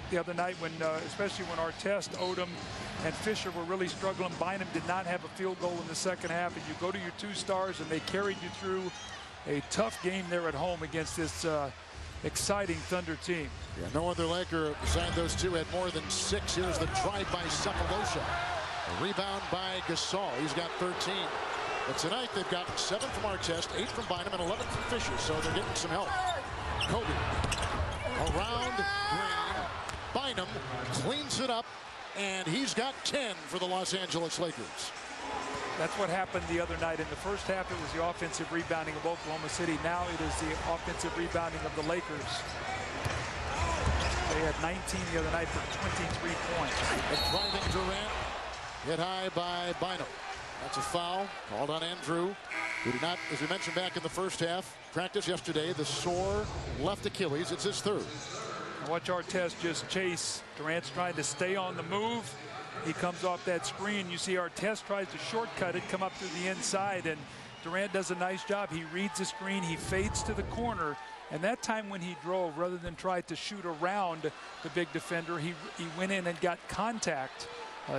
The other night, when especially when Artest, Odom, and Fisher were really struggling, Bynum did not have a field goal in the second half, and you go to your 2 stars, and they carried you through a tough game there at home against this exciting Thunder team. Yeah, no other Laker besides those 2 had more than 6. Here's the drive by Cephalosha. A rebound by Gasol. He's got 13. But tonight they've got 7 from Artest, 8 from Bynum, and 11 from Fisher, so they're getting some help. Kobe around Green. Bynum cleans it up, and he's got 10 for the Los Angeles Lakers. That's what happened the other night. In the first half, it was the offensive rebounding of Oklahoma City. Now it is the offensive rebounding of the Lakers. They had 19 the other night for 23 points. A driving Durant, hit high by Bynum. That's a foul called on Andrew, who did not, as we mentioned back in the first half, practice yesterday, the sore left Achilles. It's his 3rd. Watch Artest just chase. Durant's trying to stay on the move. He comes off that screen. You see Artest tries to shortcut it, come up through the inside, and Durant does a nice job. He reads the screen, he fades to the corner, and that time when he drove, rather than try to shoot around the big defender, he went in and got contact.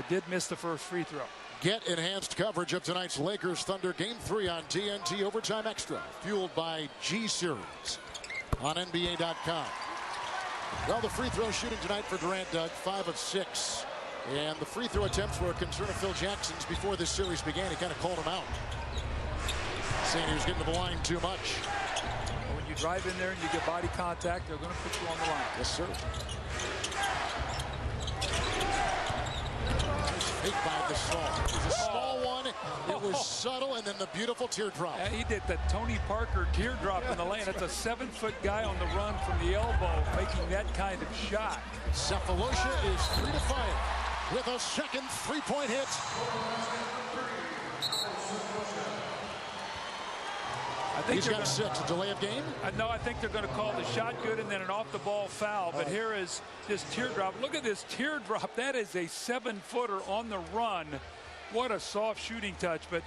Did miss the first free throw. Get enhanced coverage of tonight's Lakers Thunder Game 3 on TNT Overtime Extra, fueled by G-Series on NBA.com. Well, the free throw shooting tonight for Durant, Doug, 5 of 6. And the free throw attempts were a concern of Phil Jackson's before this series began. He kind of called him out, saying he was getting to the line too much. Well, when you drive in there and you get body contact, they're going to put you on the line. Yes, sir. Fake by Gasol. It was a small one. It was subtle, and then the beautiful teardrop. He did the Tony Parker teardrop in the lane. That's a 7-foot guy on the run from the elbow making that kind of shot. Cephalosha is 3 to 5 with a second 3-point hit. I think he's got 6. A delay of game? No, I think they're going to call the shot good and then an off-the-ball foul. But here is this teardrop. Look at this teardrop. That is a 7-footer on the run. What a soft shooting touch. But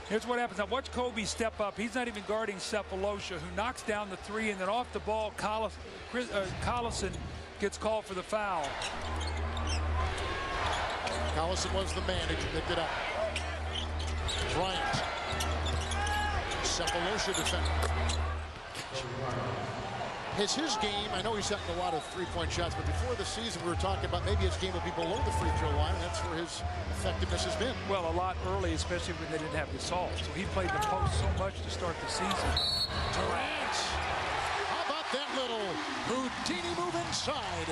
here's what happens. Now watch Kobe step up. He's not even guarding Cephalosha, who knocks down the 3, and then off the ball, Collison gets called for the foul. Collison was the man who picked it up. Bryant. Cephalosha defending. Has his game, I know he's hitting a lot of 3-point shots, but before the season we were talking about maybe his game would be below the free throw line, and that's where his effectiveness has been. Well, a lot early, especially when they didn't have Gasol. So he played the post so much to start the season. Durant. How about that little Houdini move inside?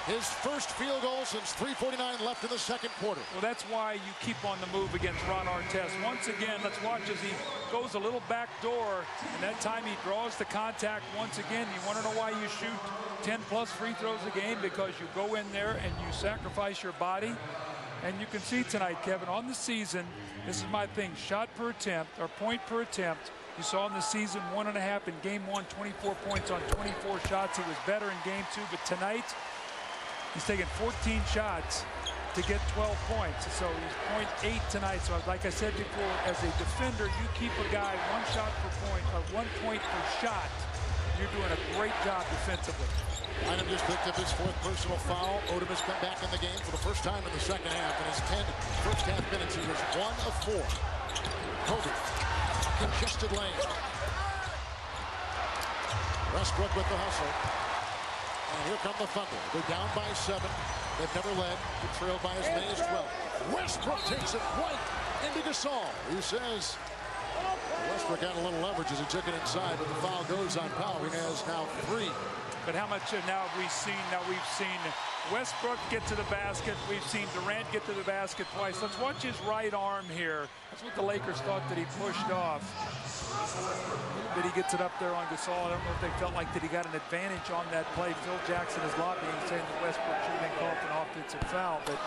His first field goal since 3:49 left in the second quarter. Well, that's why you keep on the move against Ron Artest. Once again, let's watch as he goes a little back door, and that time he draws the contact once again. You want to know why you shoot 10-plus free throws a game? Because you go in there and you sacrifice your body. And you can see tonight, Kevin, on the season, this is my thing, shot per attempt, or point per attempt. You saw in the season 1.5 in game 1, 24 points on 24 shots. He was better in game 2, but tonight, he's taken 14 shots to get 12 points. So he's 0.8 tonight. So like I said before, as a defender, you keep a guy 1 shot per point, or 1 point per shot. you're doing a great job defensively. Bryant just picked up his 4th personal foul. Odom has come back in the game for the first time in the second half. In his 10 first half minutes, he was 1 of 4. Kobe, congested lane. Westbrook with the hustle. And here come the Thunder. They're down by 7. They've never led. They're trailed by as many as 12. Westbrook takes it right into Gasol. He says Westbrook had a little leverage as he took it inside, but the foul goes on Powell. He has now 3. But how much now have we seen? Now we've seen Westbrook get to the basket. We've seen Durant get to the basket twice. Let's watch his right arm here. That's what the Lakers thought that he pushed off. But he gets it up there on Gasol. I don't know if they felt like that he got an advantage on that play. Phil Jackson is lobbying, saying that Westbrook should have been called for an offensive foul. But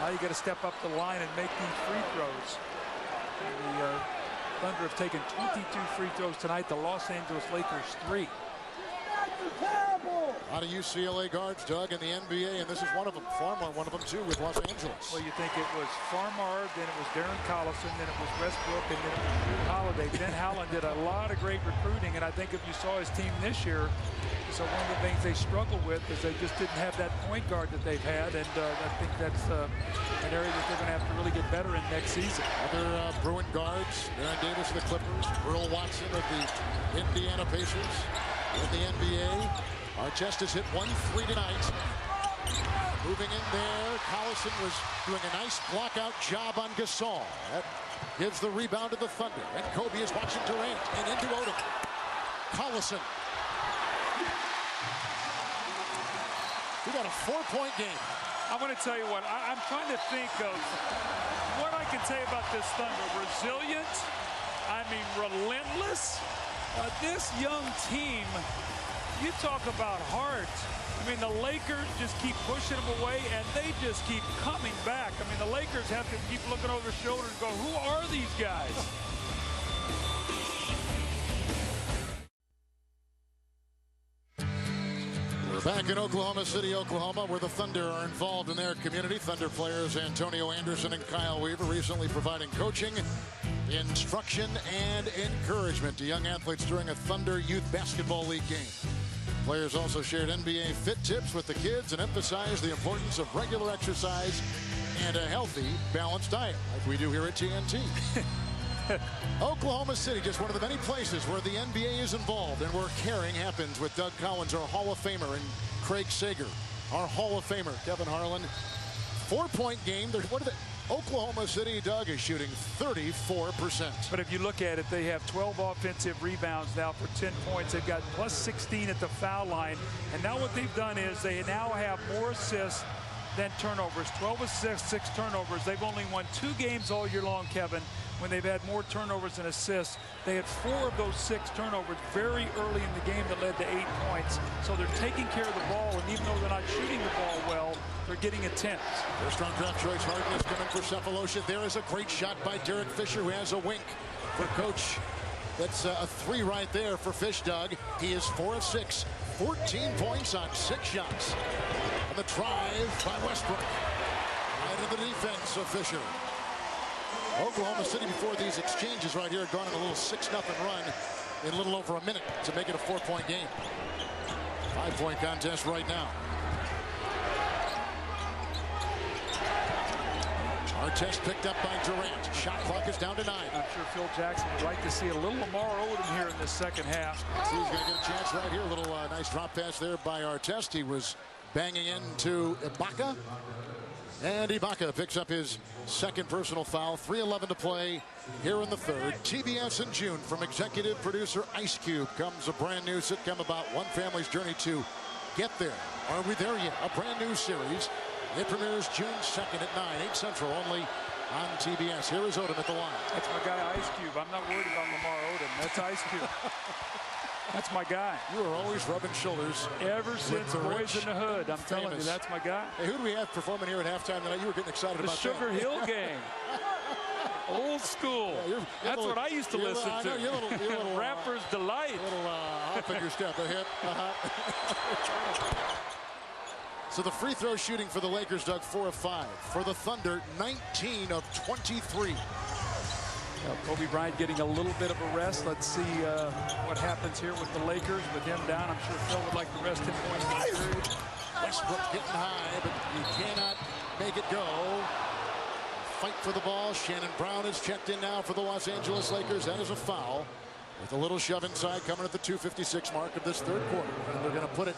now you got to step up the line and make these free throws. And the Thunder have taken 22 free throws tonight. The Los Angeles Lakers 3. A lot of UCLA guards, Doug, in the NBA, and this is one of them. Farmar, one of them, too, with Los Angeles. Well, you think it was Farmar, then it was Darren Collison, then it was Westbrook, and then it was Drew Holiday. Ben Howland did a lot of great recruiting, and I think if you saw his team this year, so one of the things they struggle with is they just didn't have that point guard that they've had, and I think that's an area that they're going to have to really get better in next season. Other Bruin guards, Aaron Davis of the Clippers, Earl Watson of the Indiana Pacers. In the NBA, Artest has hit 1 3 tonight. Moving in there, Collison was doing a nice block-out job on Gasol. That gives the rebound to the Thunder. And Kobe is watching Durant and into Odom. Collison. We got a 4-point game. I'm going to tell you what, I'm trying to think of what I can say about this Thunder. Resilient, I mean relentless. This young team, you talk about heart. I mean, the Lakers just keep pushing them away, and they just keep coming back. I mean, the Lakers have to keep looking over their shoulder and go, who are these guys? We're back in Oklahoma City, Oklahoma, where the Thunder are involved in their community. Thunder players Antonio Anderson and Kyle Weaver recently providing coaching, instruction, and encouragement to young athletes during a Thunder Youth Basketball League game. Players also shared NBA fit tips with the kids and emphasized the importance of regular exercise and a healthy, balanced diet, like we do here at TNT. Oklahoma City, just one of the many places where the NBA is involved and where caring happens with Doug Collins, our Hall of Famer, and Craig Sager, our Hall of Famer, Kevin Harlan. 4-point game. Oklahoma City, Doug, is shooting 34%. But if you look at it, they have 12 offensive rebounds now for 10 points. They've got plus 16 at the foul line. And now what they've done is they now have more assists than turnovers. 12 assists, 6 turnovers. They've only won 2 games all year long, Kevin, when they've had more turnovers than assists. They had 4 of those 6 turnovers very early in the game that led to 8 points. So they're taking care of the ball, and even though they're not shooting the ball well, they're getting attempts. First round draft choice Harden is coming for Cephalosha. There is a great shot by Derek Fisher, who has a wink for Coach. That's a 3 right there for Fish, Doug. He is 4 of 6, 14 points on 6 shots. And the drive by Westbrook. Right into the defense of Fisher. Oklahoma City, before these exchanges right here, had gone on a little 6-0 run in a little over a minute to make it a 4-point game. 5-point contest right now. Artest picked up by Durant. Shot clock is down to 9. I'm sure Phil Jackson would like to see a little Lamar Odom here in this second half. See, he's going to get a chance right here. A little nice drop pass there by Artest. He was banging into Ibaka. And Ibaka picks up his second personal foul. 3:11 to play here in the third. TBS in June from executive producer Ice Cube comes a brand new sitcom about one family's journey to get there. Are we there yet? A brand new series. It premieres June 2nd at 9, 8 Central, only on TBS. Here is Odom at the line. That's my guy, Ice Cube. I'm not worried about Lamar Odom. That's Ice Cube. That's my guy. You are always rubbing shoulders. Ever since Boys in the Hood, I'm telling you, that's my guy. Hey, who do we have performing here at halftime tonight? You were getting excited about that. The Sugar Hill Gang. Old school. Yeah, that's what I used to listen to. You're a little Rapper's Delight. A little hop in your step, a hip. So the free throw shooting for the Lakers, Doug, 4 of 5. For the Thunder, 19 of 23. Kobe Bryant getting a little bit of a rest. Let's see what happens here with the Lakers. With him down, I'm sure Phil would like to rest him going into the period. Westbrook getting high, but you cannot make it go. Fight for the ball. Shannon Brown is checked in now for the Los Angeles Lakers. That is a foul with a little shove inside coming at the 2:56 mark of this third quarter. And they're going to put it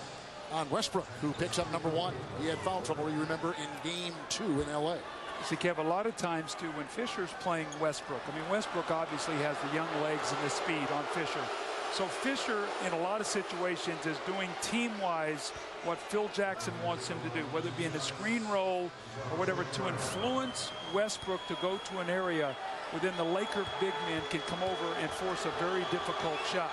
on Westbrook, who picks up number 1. He had foul trouble, you remember, in Game 2 in L.A. See, Kev, a lot of times, too, when Fisher's playing Westbrook, I mean, Westbrook obviously has the young legs and the speed on Fisher. So Fisher, in a lot of situations, is doing team-wise what Phil Jackson wants him to do, whether it be in the screen roll or whatever, to influence Westbrook to go to an area within the Laker big men can come over and force a very difficult shot.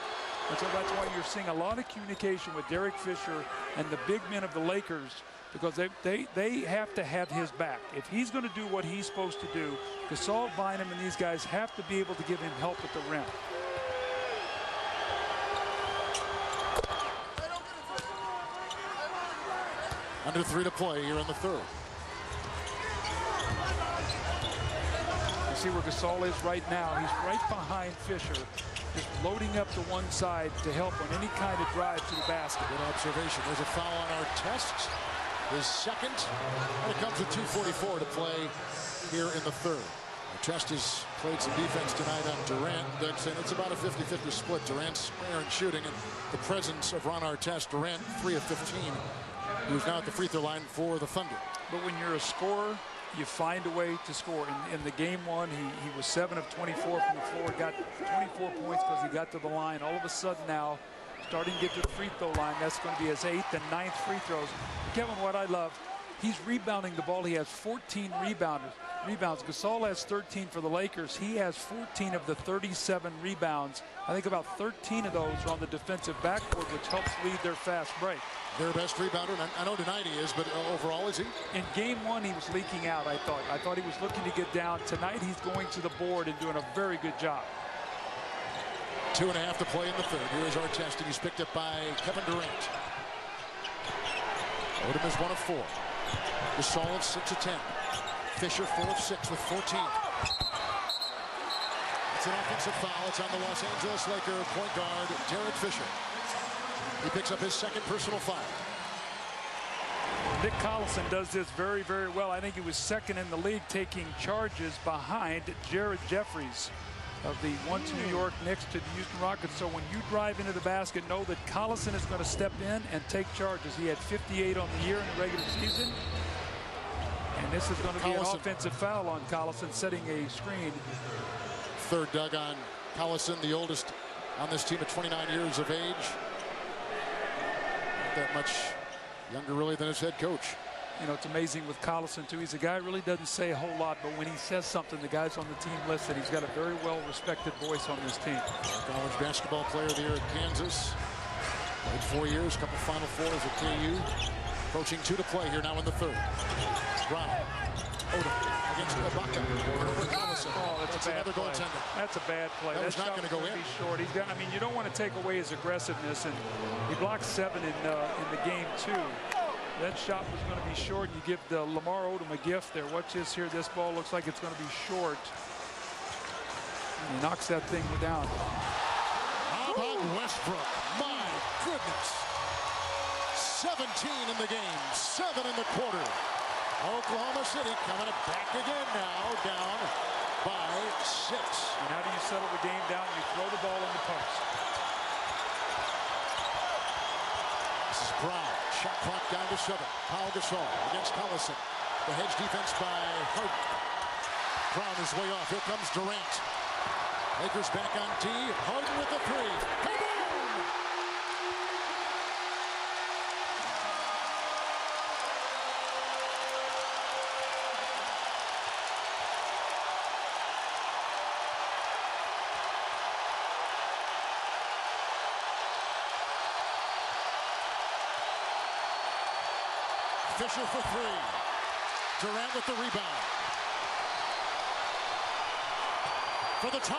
And so that's why you're seeing a lot of communication with Derek Fisher and the big men of the Lakers, because they have to have his back. If he's going to do what he's supposed to do, Gasol, Bynum, and these guys have to be able to give him help at the rim. Under 3 to play here in the third. You see where Gasol is right now. He's right behind Fisher, just loading up to one side to help on any kind of drive to the basket. Good observation. There's a foul on our test. His second. And it comes with 2:44 to play here in the third. Artest has played some defense tonight on Durant. And it's about a 50-50 split. Durant's square and shooting, and the presence of Ron Artest. Durant 3 of 15. Who's now at the free throw line for the Thunder. But when you're a scorer, you find a way to score. In the game 1, he was 7 of 24 from the floor, got 24 points because he got to the line. All of a sudden now, starting to get to the free throw line, that's going to be his 8th and 9th free throws. Kevin, what I love, he's rebounding the ball. He has 14 rebounds. Gasol has 13 for the Lakers. He has 14 of the 37 rebounds. I think about 13 of those are on the defensive backboard, which helps lead their fast break. Their best rebounder, and I know tonight he is, but overall, is he? In game 1, he was leaking out, I thought. I thought he was looking to get down. Tonight, he's going to the board and doing a very good job. 2.5 to play in the third. Here is Artest, and he's picked up by Kevin Durant. Odom is 1 of 4. Gasol is 6 of 10. Fisher 4 of 6 with 14. It's an offensive foul. It's on the Los Angeles Lakers point guard, Derek Fisher. He picks up his second personal foul. Nick Collison does this very, very well. I think he was second in the league taking charges behind Jared Jeffries of the 1-2 New York Knicks to the Houston Rockets. So when you drive into the basket, know that Collison is going to step in and take charges. He had 58 on the year in the regular season. And this is going to be an offensive foul on Collison, setting a screen. Third dug on Collison, the oldest on this team at 29 years of age. Not that much younger, really, than his head coach. You know, it's amazing with Collison, too. He's a guy who really doesn't say a whole lot, but when he says something, the guys on the team listen. He's got a very well-respected voice on this team. College basketball player of the year at Kansas. Played 4 years, couple Final Fours at KU. Approaching 2 to play here now in the third. Brown. Odom against Ibaka. Over Collison. Oh, that's a bad another play. goaltender. That's a bad play. That was not going to go in. Be short. He's got. I mean, you don't want to take away his aggressiveness, and he blocked 7 in the game 2. That shot was going to be short. You give the Lamar Odom a gift there. Watch this here. This ball looks like it's going to be short. And he knocks that thing down. How about Westbrook? My goodness. 17 in the game, 7 in the quarter. Oklahoma City coming back again now, down by 6. And how do you settle the game down? You throw the ball in the post. This is Brown. Shot clock down to 7. Pau Gasol against Collison. The hedge defense by Harden. Brown is way off. Here comes Durant. Lakers back on D. Harden with the 3. Kaboom! Fisher for 3. Durant with the rebound. For the tie.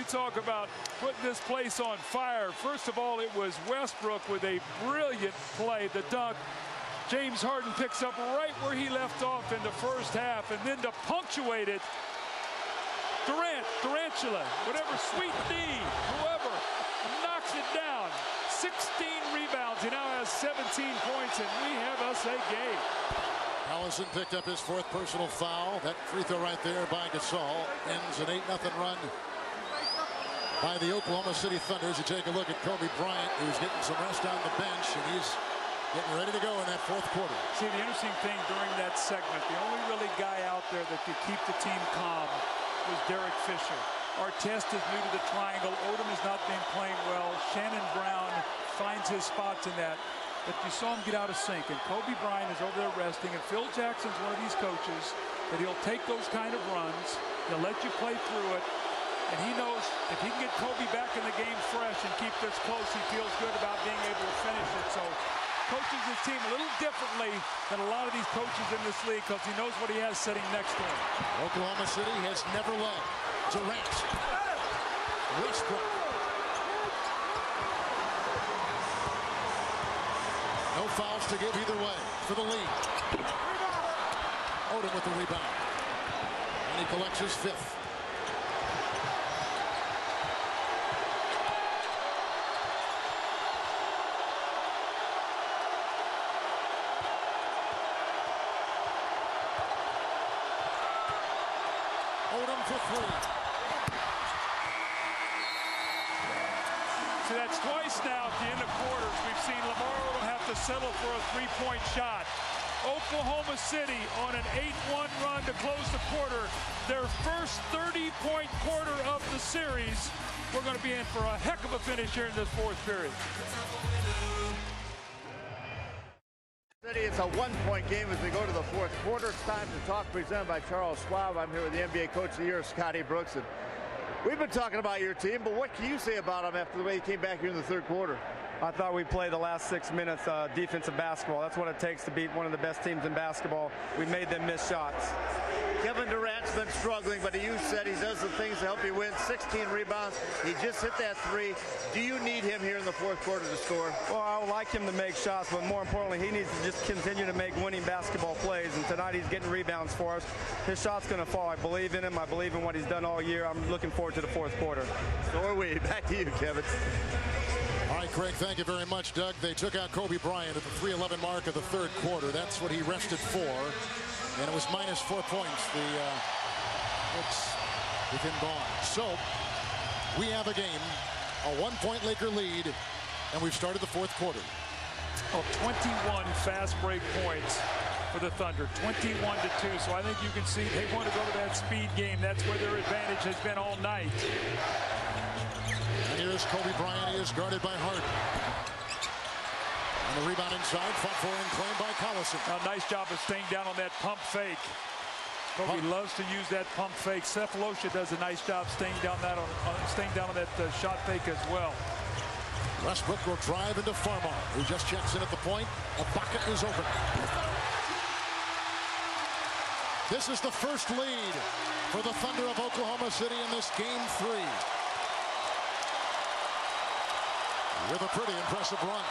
talk about putting this place on fire. First of all, it was Westbrook with a brilliant play, the dunk. James Harden picks up right where he left off in the first half, and then to punctuate it, Durant, Durantula, whatever, Sweet D, whoever, knocks it down. 16 rebounds. He now has 17 points, and we have us a game. Allison picked up his 4th personal foul. That free throw right there by Gasol ends an 8-0 run by the Oklahoma City Thunder. As you take a look at Kobe Bryant, who's getting some rest on the bench, and he's getting ready to go in that 4th quarter. See, the interesting thing during that segment, the only really guy out there that could keep the team calm was Derek Fisher. Artest is new to the triangle. Odom has not been playing well. Shannon Brown finds his spots in that. But you saw him get out of sync. And Kobe Bryant is over there resting. And Phil Jackson's one of these coaches that he'll take those kind of runs. He'll let you play through it. And he knows if he can get Kobe back in the game fresh and keep this close, he feels good about being able to finish it. So coaches his team a little differently than a lot of these coaches in this league because he knows what he has sitting next to him. Oklahoma City has never led. Durant. Westbrook. No fouls to give either way for the lead. Odom with the rebound. And he collects his 5th. Odom for 3. So that's twice now at the end of quarters. We've seen Lamar Odom have to settle for a 3-point shot. Oklahoma City on an 8-1 run to close the quarter. Their first 30-point quarter of the series. We're going to be in for a heck of a finish here in this 4th period. It's a 1-point game as we go to the 4th quarter. It's time to talk, presented by Charles Schwab. I'm here with the NBA Coach of the Year, Scotty Brooks. And we've been talking about your team, but what can you say about them after the way he came back here in the 3rd quarter? I thought we played the last 6 minutes defensive basketball. That's what it takes to beat one of the best teams in basketball. We made them miss shots. Kevin Durant's been struggling, but you said he does the things to help you win. 16 rebounds. He just hit that 3. Do you need him here in the 4th quarter to score? Well, I would like him to make shots, but more importantly, he needs to just continue to make winning basketball plays. And tonight he's getting rebounds for us. His shot's going to fall. I believe in him. I believe in what he's done all year. I'm looking forward to the 4th quarter. So are we. Back to you, Kevin. All right, Craig, thank you very much, Doug. They took out Kobe Bryant at the 3:11 mark of the 3rd quarter. That's what he rested for. And it was minus 4 points. The Knicks with him gone. So we have a game, a 1-point Laker lead, and we've started the 4th quarter. Oh, 21 fast break points for the Thunder, 21-2. So I think you can see they want to go to that speed game. That's where their advantage has been all night. And here's Kobe Bryant. He is guarded by Harden. And the rebound inside, fought for and claimed by Collison. Now, nice job of staying down on that pump fake. Kobe loves to use that pump fake. Cephalosha does a nice job staying down on that shot fake as well. Westbrook will drive into Farmar, who just checks in at the point. A bucket is open. This is the first lead for the Thunder of Oklahoma City in this game 3. With a pretty impressive run.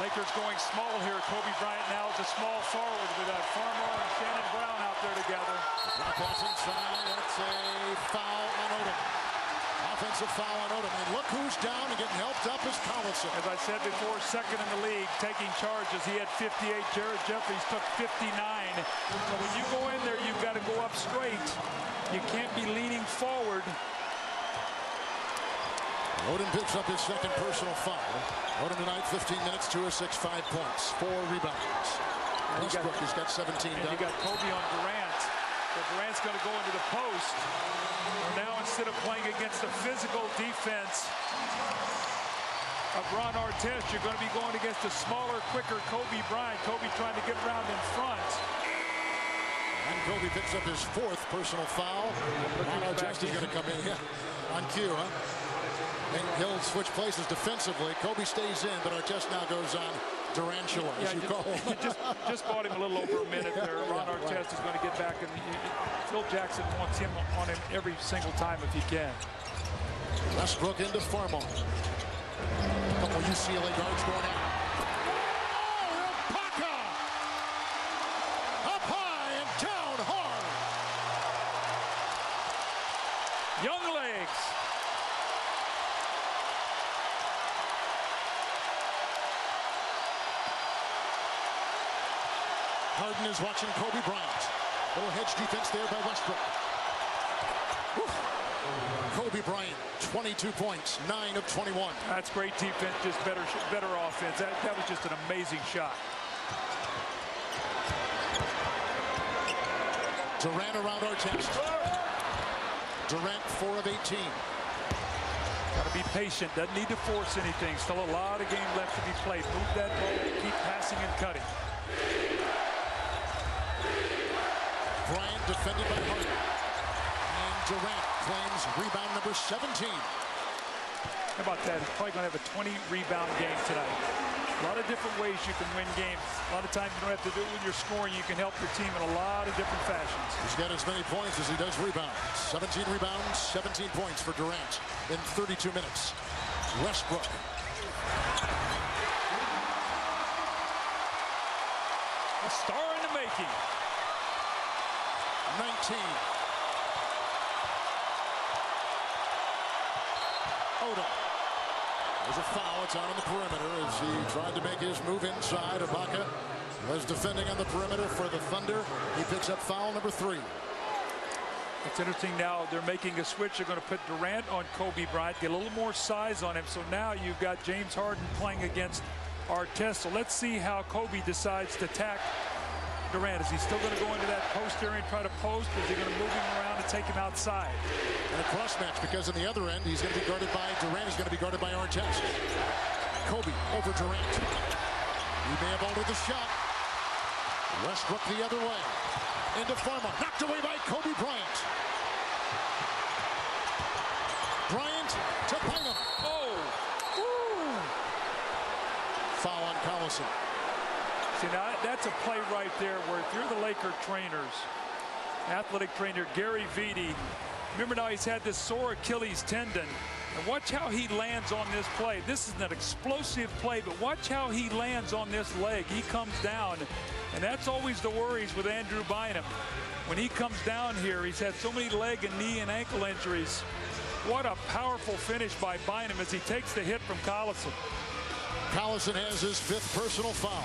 Lakers going small here. Kobe Bryant now is a small forward with Farmar and Shannon Brown out there together. Pass inside. That's a foul on Odom. Offensive foul on Odom. And look who's down and getting helped up is Collison. As I said before, second in the league taking charges. He had 58. Jared Jeffries took 59. So when you go in there, you've got to go up straight. You can't be leaning forward. Odom picks up his second personal foul. Odom tonight, 15 minutes, 2 of 6, 5 points, 4 rebounds. Westbrook has got 17 and done. You got Kobe on Durant. But Durant's going to go into the post. Now instead of playing against the physical defense of Ron Artest, you're going to be going against a smaller, quicker Kobe Bryant. Kobe trying to get around in front. And Kobe picks up his 4th personal foul. Ron Artest is going to come in on cue, huh? And he'll switch places defensively. Kobe stays in, but Artest now goes on Durantula, as you call him. just bought him a little over a minute there. Ron Artest is going to get back, and Phil Jackson wants him on him every single time if he can. Westbrook into Farmar. A couple UCLA guards going out. Oh, Ibaka! Up high and down hard. Young legs. Harden is watching Kobe Bryant. Little hedge defense there by Westbrook. Woo. Kobe Bryant, 22 points, 9 of 21. That's great defense, just better offense. That was just an amazing shot. Durant around our chest. Durant, 4 of 18. Got to be patient. Doesn't need to force anything. Still a lot of game left to be played. Move that ball, keep passing and cutting. Bryant defended by Harden. And Durant claims rebound number 17. How about that? He's probably going to have a 20-rebound game tonight. A lot of different ways you can win games. A lot of times you don't have to do it when you're scoring. You can help your team in a lot of different fashions. He's got as many points as he does rebounds. 17 rebounds, 17 points for Durant in 32 minutes. Westbrook. A star in the making. 19. Odom. There's a foul. It's out on the perimeter as he tried to make his move inside. Ibaka was defending on the perimeter for the Thunder. He picks up foul number 3. It's interesting now they're making a switch. They're going to put Durant on Kobe Bryant, get a little more size on him. So now you've got James Harden playing against Artest. So let's see how Kobe decides to attack Durant. Is he still going to go into that post area and try to post? Or is he going to move him around and take him outside? And a cross match because on the other end he's going to be guarded by Durant. He's going to be guarded by Artest. Kobe over Durant. He may have altered the shot. Westbrook the other way. Into Farmer. Knocked away by Kobe Bryant. Bryant to Bingham. Oh! Woo! Foul on Collison. See, now that's a play right there where if you're the Laker trainers, athletic trainer Gary Vitti, remember now he's had this sore Achilles tendon. And watch how he lands on this play. This is an explosive play, but watch how he lands on this leg. He comes down, and that's always the worries with Andrew Bynum. When he comes down here, he's had so many leg and knee and ankle injuries. What a powerful finish by Bynum as he takes the hit from Collison. Collison has his 5th personal foul.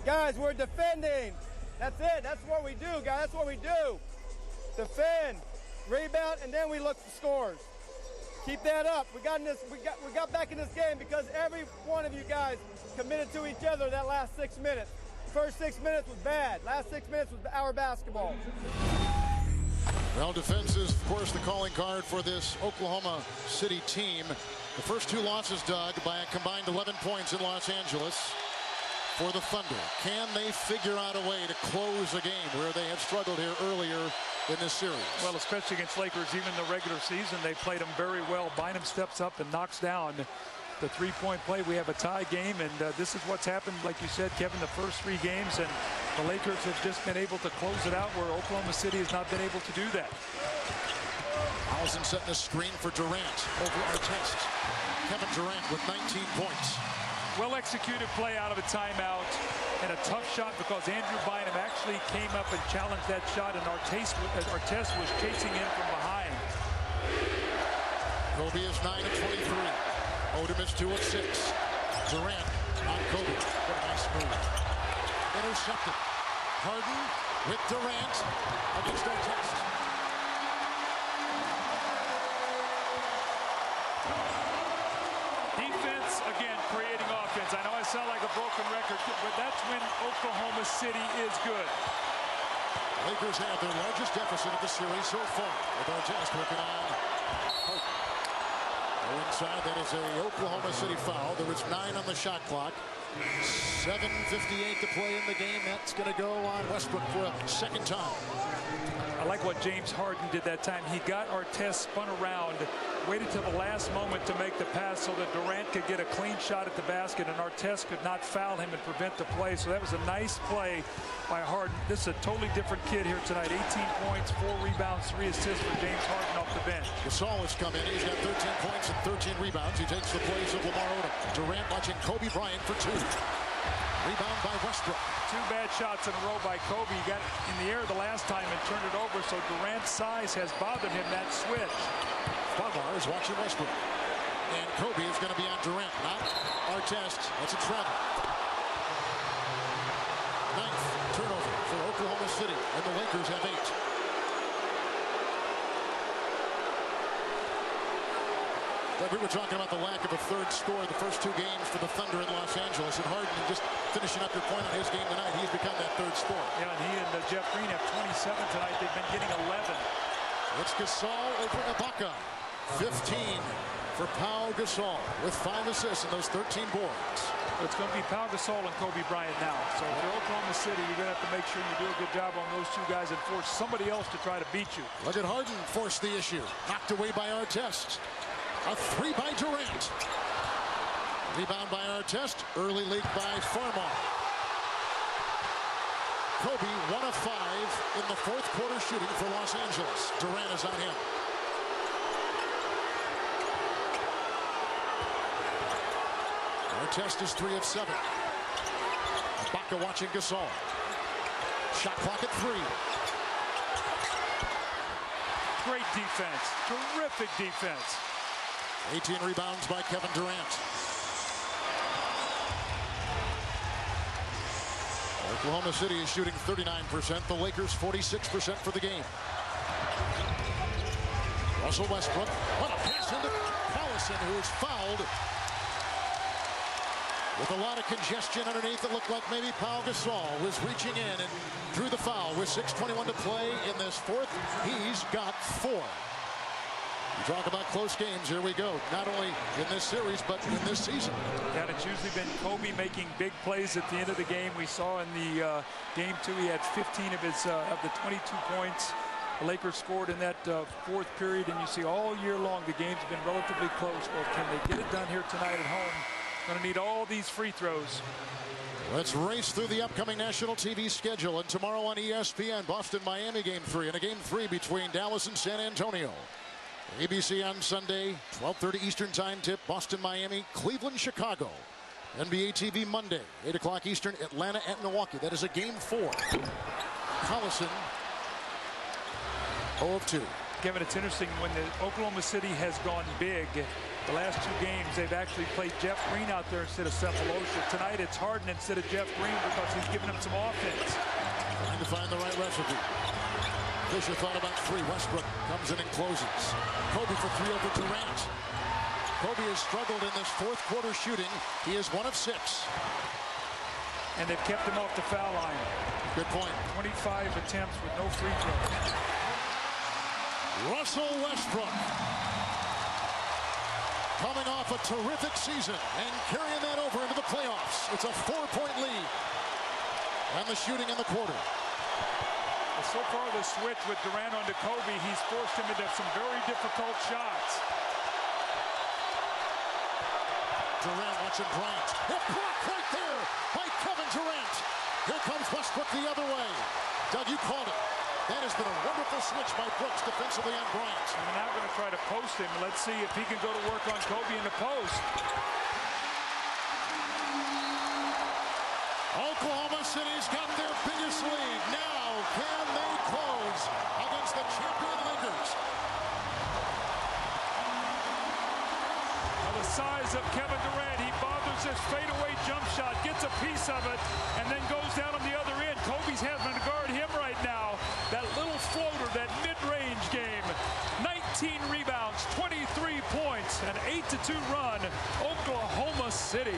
Guys, we're defending. That's it. That's what we do, guys. That's what we do. Defend, rebound, and then we look for scores. Keep that up. We got back in this game because every one of you guys committed to each other that last 6 minutes. First 6 minutes was bad. Last 6 minutes was our basketball. Well, defense is, of course, the calling card for this Oklahoma City team. The first 2 losses, Doug, by a combined 11 points in Los Angeles. For the Thunder, can they figure out a way to close a game where they have struggled here earlier in this series? Well, especially against Lakers, even in the regular season, they played them very well. Bynum steps up and knocks down the 3-point play. We have a tie game, and this is what's happened, like you said, Kevin, the first 3 games, and the Lakers have just been able to close it out where Oklahoma City has not been able to do that. Allison setting a screen for Durant over Artest. Kevin Durant with 19 points. Well-executed play out of a timeout and a tough shot because Andrew Bynum actually came up and challenged that shot, and Artest was chasing in from behind. Kobe is 9 of 23. Odom is 2 of 6. Durant on Kobe. What a nice move. Intercepted. Harden with Durant against Artest. Defense, again, creating offense. I know I sound like a broken record, but that's when Oklahoma City is good. Lakers have their largest deficit of the series so far, with Artest working on Hope. Inside, that is a Oklahoma City foul. There was 9 on the shot clock. 7:58 to play in the game. That's going to go on Westbrook for a second time. I like what James Harden did that time. He got Artest spun around waited till the last moment to make the pass so that Durant could get a clean shot at the basket and Artest could not foul him and prevent the play. So that was a nice play by Harden. This is a totally different kid here tonight. 18 points, 4 rebounds, 3 assists for James Harden off the bench. Gasol has come in. He's got 13 points and 13 rebounds. He takes the place of Lamar Odom. Durant watching Kobe Bryant for 2. Rebound by Westbrook. 2 bad shots in a row by Kobe. He got in the air the last time and turned it over, so Durant's size has bothered him, that switch. Farmar is watching Westbrook. And Kobe is going to be on Durant, not Artest. That's a travel. 9th turnover for Oklahoma City, and the Lakers have 8. We were talking about the lack of a third score the first 2 games for the Thunder in Los Angeles, and Harden, just finishing up your point on his game tonight, he's become that third scorer. Yeah, and he and Jeff Green have 27 tonight. They've been getting 11. It's Gasol over Ibaka. 15 for Pau Gasol with 5 assists and those 13 boards. It's going to be Pau Gasol and Kobe Bryant now. So if you're Oklahoma City, you're going to have to make sure you do a good job on those 2 guys and force somebody else to try to beat you. Look at Harden force the issue. Knocked away by Artest. A 3 by Durant. Rebound by Artest. Early leak by Farmar. Kobe 1 of 5 in the 4th quarter shooting for Los Angeles. Durant is on him. Artest is 3 of 7. Ibaka watching Gasol. Shot clock at 3. Great defense. Terrific defense. 18 rebounds by Kevin Durant. Oklahoma City is shooting 39%. The Lakers 46% for the game. Russell Westbrook. What a pass into Collison, who is fouled. With a lot of congestion underneath, it looked like maybe Pau Gasol was reaching in and drew the foul with 6:21 to play in this 4th. He's got 4. You talk about close games, here we go. Not only in this series, but in this season. And it's usually been Kobe making big plays at the end of the game. We saw in the game 2, he had 15 of the 22 points. The Lakers scored in that 4th period, and you see all year long the game's been relatively close. Well, can they get it done here tonight at home? Going to need all these free throws. Let's race through the upcoming national TV schedule. And tomorrow on ESPN, Boston-Miami game 3, and a game 3 between Dallas and San Antonio. ABC on Sunday, 12:30 Eastern Time tip, Boston-Miami, Cleveland-Chicago. NBA TV Monday, 8 o'clock Eastern, Atlanta at Milwaukee. That is a game 4. Collison, 0 of 2. Kevin, it's interesting when the Oklahoma City has gone big. The last 2 games, they've actually played Jeff Green out there instead of Cephalosha. Tonight, it's Harden instead of Jeff Green because he's giving them some offense. Trying to find the right recipe. Fisher thought about 3. Westbrook comes in and closes. Kobe for 3 over Durant. Kobe has struggled in this 4th quarter shooting. He is 1 of 6. And they've kept him off the foul line. Good point. 25 attempts with no free throws. Russell Westbrook coming off a terrific season and carrying that over into the playoffs. It's a 4-point lead. And the shooting in the quarter. So far, the switch with Durant onto Kobe, he's forced him into some very difficult shots. Durant watching Bryant. Hit block right there by Kevin Durant. Here comes Westbrook the other way. Doug, you called it. That has been a wonderful switch by Brooks defensively on Bryant. And they're now going to try to post him. Let's see if he can go to work on Kobe in the post. Oklahoma City's got their biggest lead. Now, can they close against the champion Lakers? Now the size of Kevin Durant, he bothers this fadeaway jump shot, gets a piece of it, and then goes down on the other end. Kobe's having to guard him right now. That little floater, that mid-range game. 19 rebounds, 23 points, an 8-2 run. Oklahoma City.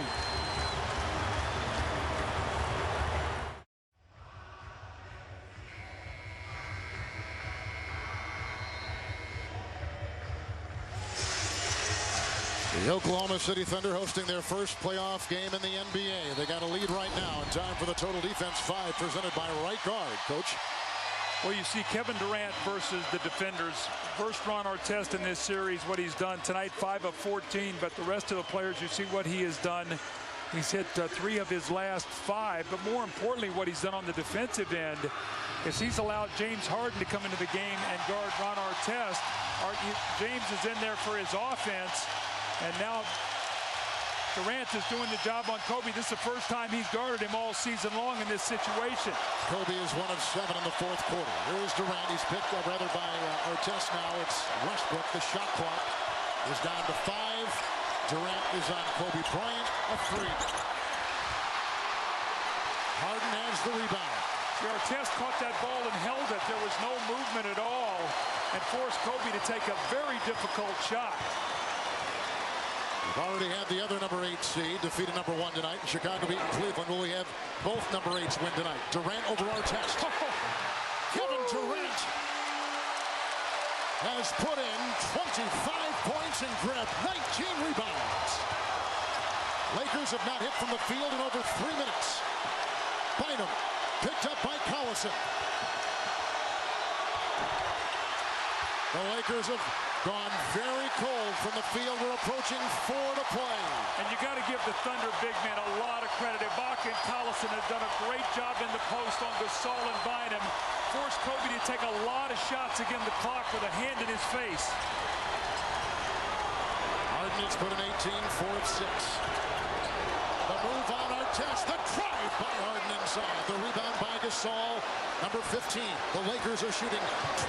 The Oklahoma City Thunder hosting their first playoff game in the NBA. They got a lead right now in time for the total defense 5 presented by right guard coach Well, you see Kevin Durant versus the defenders. First Ron Artest in this series, what he's done tonight, 5 of 14, but the rest of the players, you see what he has done. He's hit 3 of his last 5, but more importantly, what he's done on the defensive end is he's allowed James Harden to come into the game and guard Ron Artest. James is in there for his offense, and now Durant is doing the job on Kobe. This is the first time he's guarded him all season long in this situation. Kobe is 1 of 7 in the fourth quarter. Here's Durant. He's picked up rather by Artest now. It's Westbrook. The shot clock is down to 5. Durant is on Kobe Bryant. A 3. Harden has the rebound. Artest caught that ball and held it. There was no movement at all and forced Kobe to take a very difficult shot. We've already had the other number 8 seed defeat a number 1 tonight. In Chicago beating Cleveland. Will we have both number 8s win tonight? Durant over Artest. Kevin Durant has put in 25 points and grabbed 19 rebounds. Lakers have not hit from the field in over 3 minutes. Bynum picked up by Collison. The Lakers have gone very cold from the field. We're approaching 4 to play. And you got to give the Thunder big man a lot of credit. Ibaka and Collison have done a great job in the post on Gasol and Bynum. Forced Kobe to take a lot of shots against the clock with a hand in his face. Harden has put in 18, 4 of 6. The move on Artest. The drive by Harden inside. The rebound by Gasol. Number 15. The Lakers are shooting 25%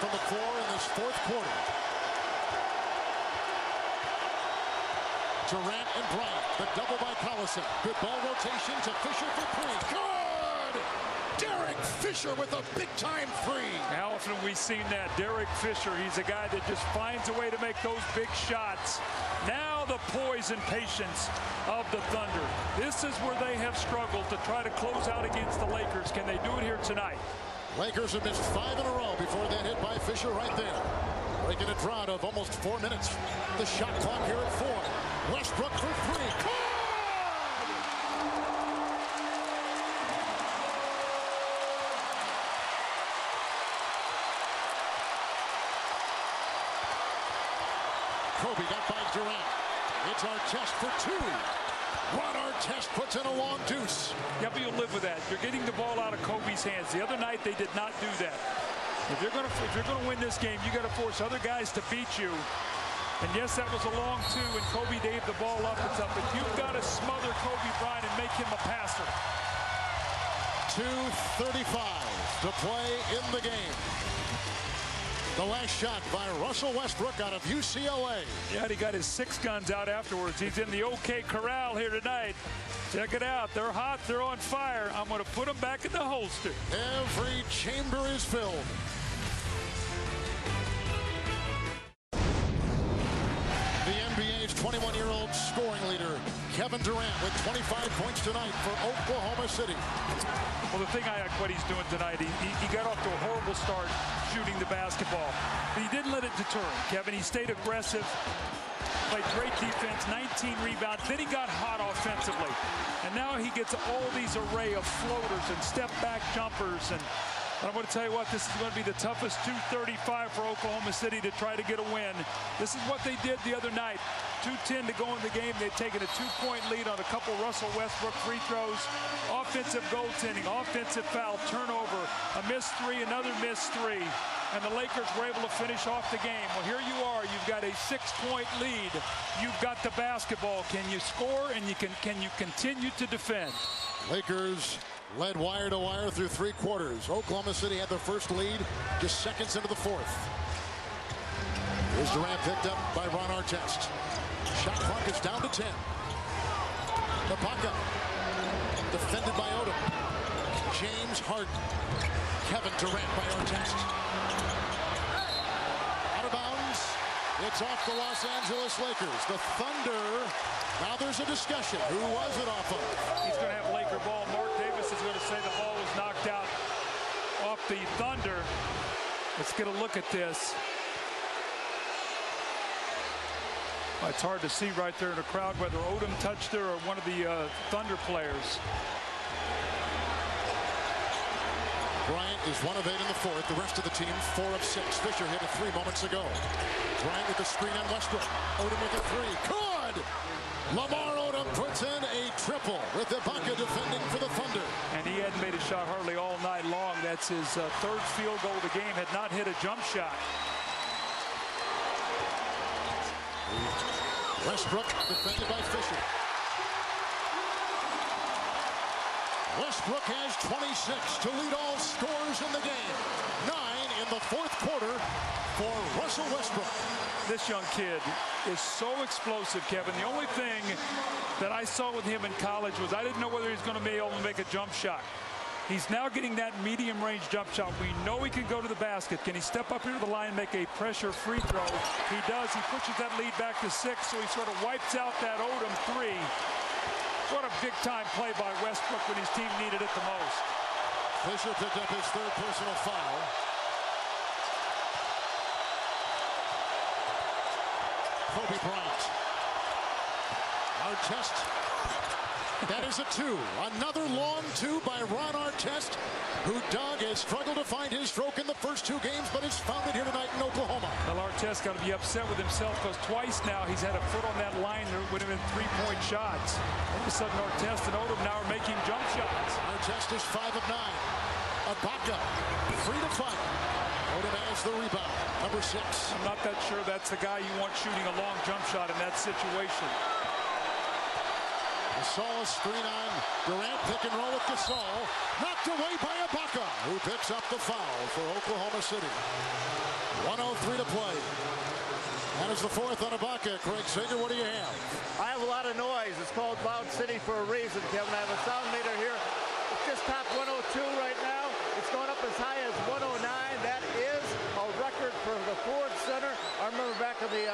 from the floor in this fourth quarter. Durant and Bryant. The double by Collison. Good ball rotation to Fisher for 3. Good! Derek Fisher with a big-time 3. How often have we seen that? Derek Fisher, he's a guy that just finds a way to make those big shots. Now the poise and patience of the Thunder. This is where they have struggled to try to close out against the Lakers. Can they do it here tonight? Lakers have missed 5 in a row before that hit by Fisher right there. Breaking a drought of almost 4 minutes. The shot clock here at 4. Westbrook for 3. Good! Kobe got by Durant. It's Artest for 2. Ron Artest puts in a long deuce. Yeah, but you'll live with that. You're getting the ball out of Kobe's hands. The other night they did not do that. If you're gonna win this game, you got to force other guys to beat you. And yes, that was a long 2, and Kobe gave the ball up. It's up, but you've got to smother Kobe Bryant and make him a passer. 2:35 to play in the game. The last shot by Russell Westbrook out of UCLA. Yeah, he got his 6 guns out afterwards. He's in the OK Corral here tonight. Check it out. They're hot. They're on fire. I'm going to put them back in the holster. Every chamber is filled. The NBA's 21-year-old scoring leader, Kevin Durant, with 25 points tonight for Oklahoma City. Well, the thing I like what he's doing tonight, he got off to a horrible start shooting the basketball, but he didn't let it deter him, Kevin. He stayed aggressive, played great defense, 19 rebounds. Then he got hot offensively, and now he gets all these array of floaters and step-back jumpers. And I'm going to tell you what, this is going to be the toughest 2:35 for Oklahoma City to try to get a win. This is what they did the other night. 2:10 to go in the game. They've taken a 2-point lead on a couple Russell Westbrook free throws. Offensive goaltending, offensive foul, turnover, a missed 3, another missed 3. And the Lakers were able to finish off the game. Well, here you are. You've got a 6-point lead. You've got the basketball. Can you score, and can you continue to defend? Lakers led wire to wire through 3 quarters. Oklahoma City had their first lead just seconds into the 4th. Here's Durant picked up by Ron Artest. Shot clock is down to 10. Ibaka defended by Odom. James Harden. Kevin Durant by Artest. Out of bounds. It's off the Los Angeles Lakers. The Thunder. Now there's a discussion. Who was it off of? He's going to have Laker ball. Mark Davis is going to say the ball was knocked out off the Thunder. Let's get a look at this. It's hard to see right there in the crowd whether Odom touched her or one of the Thunder players. Bryant is 1 of 8 in the fourth. The rest of the team 4 of 6. Fisher hit a 3 moments ago. Bryant with the screen on Westbrook. Odom with a 3. Good! Lamar Odom puts in a triple with Ibaka defending for the Thunder. And he hadn't made a shot hardly all night long. That's his third field goal of the game. Had not hit a jump shot. Westbrook defended by Fisher. Westbrook has 26 to lead all scorers in the game. 9 in the fourth quarter for Russell Westbrook. This young kid is so explosive, Kevin. The only thing that I saw with him in college was I didn't know whether he's going to be able to make a jump shot. He's now getting that medium-range jump shot. We know he can go to the basket. Can he step up here to the line and make a pressure free throw? He does. He pushes that lead back to 6, so he sort of wipes out that Odom 3. What a big-time play by Westbrook when his team needed it the most. Fisher picked up his 3rd personal foul. Kobe Bryant. Artest. That is a 2. Another long 2 by Ron Artest, who Doug has struggled to find his stroke in the first 2 games, but has found it here tonight in Oklahoma. Well, Artest got to be upset with himself because twice now he's had a foot on that line. There would have been 3-point shots. All of a sudden, Artest and Odom now are making jump shots. Artest is 5 of 9. Ibaka, 3 to 5. Odom has the rebound, number 6. I'm not that sure that's the guy you want shooting a long jump shot in that situation. Gasol screen on Durant, pick and roll with Gasol. Knocked away by Ibaka, who picks up the foul for Oklahoma City. 1:03 to play. That is the 4th on Ibaka. Craig Sager, what do you have? I have a lot of noise. It's called Loud City for a reason, Kevin. I have a sound meter here. It's just top 102 right now. It's going up as high as 109. That is a record for the Ford Center. I remember back in the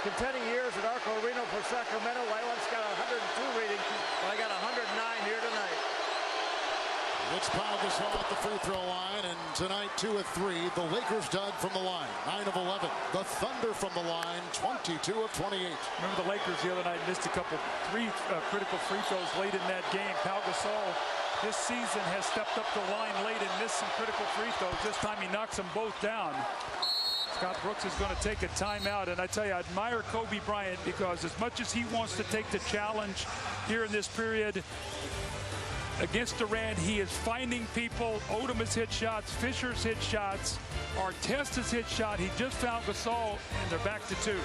contending years at Arco Arena for Sacramento, I once got a 102 reading, but I got 109 here tonight. It's Pau Gasol at the free throw line, and tonight 2 of 3. The Lakers dug from the line, 9 of 11. The Thunder from the line, 22 of 28. Remember the Lakers the other night missed a couple critical free throws late in that game. Pau Gasol this season has stepped up the line late and missed some critical free throws. This time he knocks them both down. Scott Brooks is going to take a timeout, and I tell you, I admire Kobe Bryant because as much as he wants to take the challenge here in this period against Durant, he is finding people. Odom has hit shots, Fisher's hit shots, Artest has hit shot. He just found Gasol, and they're back to 2.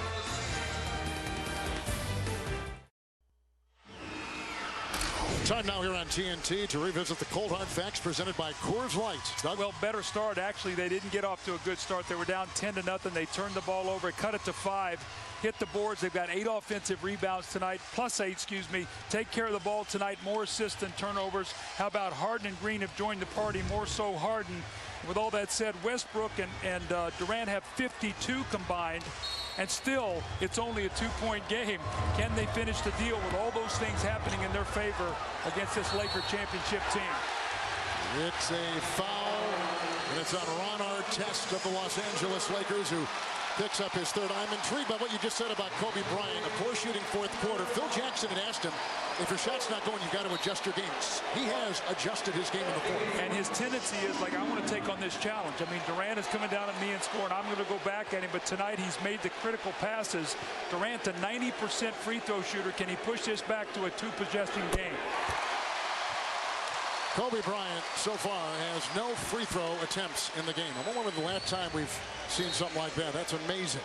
Time now here on TNT to revisit the Cold Hard Facts presented by Coors Light. Doug? Well, better start. Actually, they didn't get off to a good start. They were down 10-0. They turned the ball over, cut it to 5, hit the boards. They've got 8 offensive rebounds tonight, +8, excuse me. Take care of the ball tonight, more assists than turnovers. How about Harden and Green have joined the party, more so Harden. With all that said, Westbrook and Durant have 52 combined, and still it's only a 2-point game. Can they finish the deal with all those things happening in their favor against this Laker championship team? It's a foul, and it's on Ron Artest of the Los Angeles Lakers, who picks up his 3rd. I'm intrigued by what you just said about Kobe Bryant. A poor shooting 4th quarter. Phil Jackson had asked him, if your shot's not going, you've got to adjust your game. He has adjusted his game in the 4th. And his tendency is like, I want to take on this challenge. I mean, Durant is coming down at me and scoring. I'm going to go back at him. But tonight he's made the critical passes. Durant, a 90% free throw shooter. Can he push this back to a 2-possession game? Kobe Bryant so far has no free throw attempts in the game. I wonder when the last time we've seen something like that. That's amazing.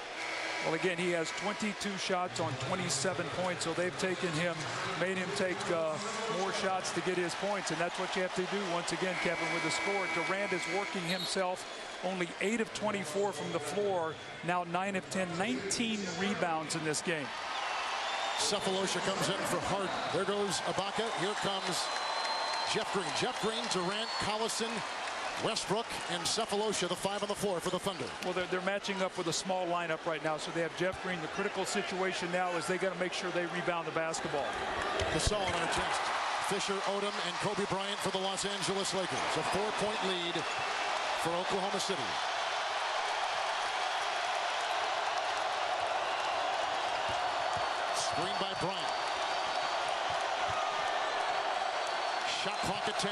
Well, again, he has 22 shots on 27 points, so they've taken him, made him take more shots to get his points, and that's what you have to do once again, Kevin, with the score. Durant is working himself, only 8 of 24 from the floor, now 9 of 10, 19 rebounds in this game. Cephalosha comes in for Harden. There goes Ibaka. Here comes Jeff Green. Jeff Green, Durant, Collison, Westbrook, and Cephalosha, the 5 on the floor for the Thunder. Well, they're matching up with a small lineup right now, so they have Jeff Green. The critical situation now is they got to make sure they rebound the basketball. Gasol on our chest. Fisher, Odom, and Kobe Bryant for the Los Angeles Lakers. A 4-point lead for Oklahoma City. Screen by Bryant. Shot clock at 10.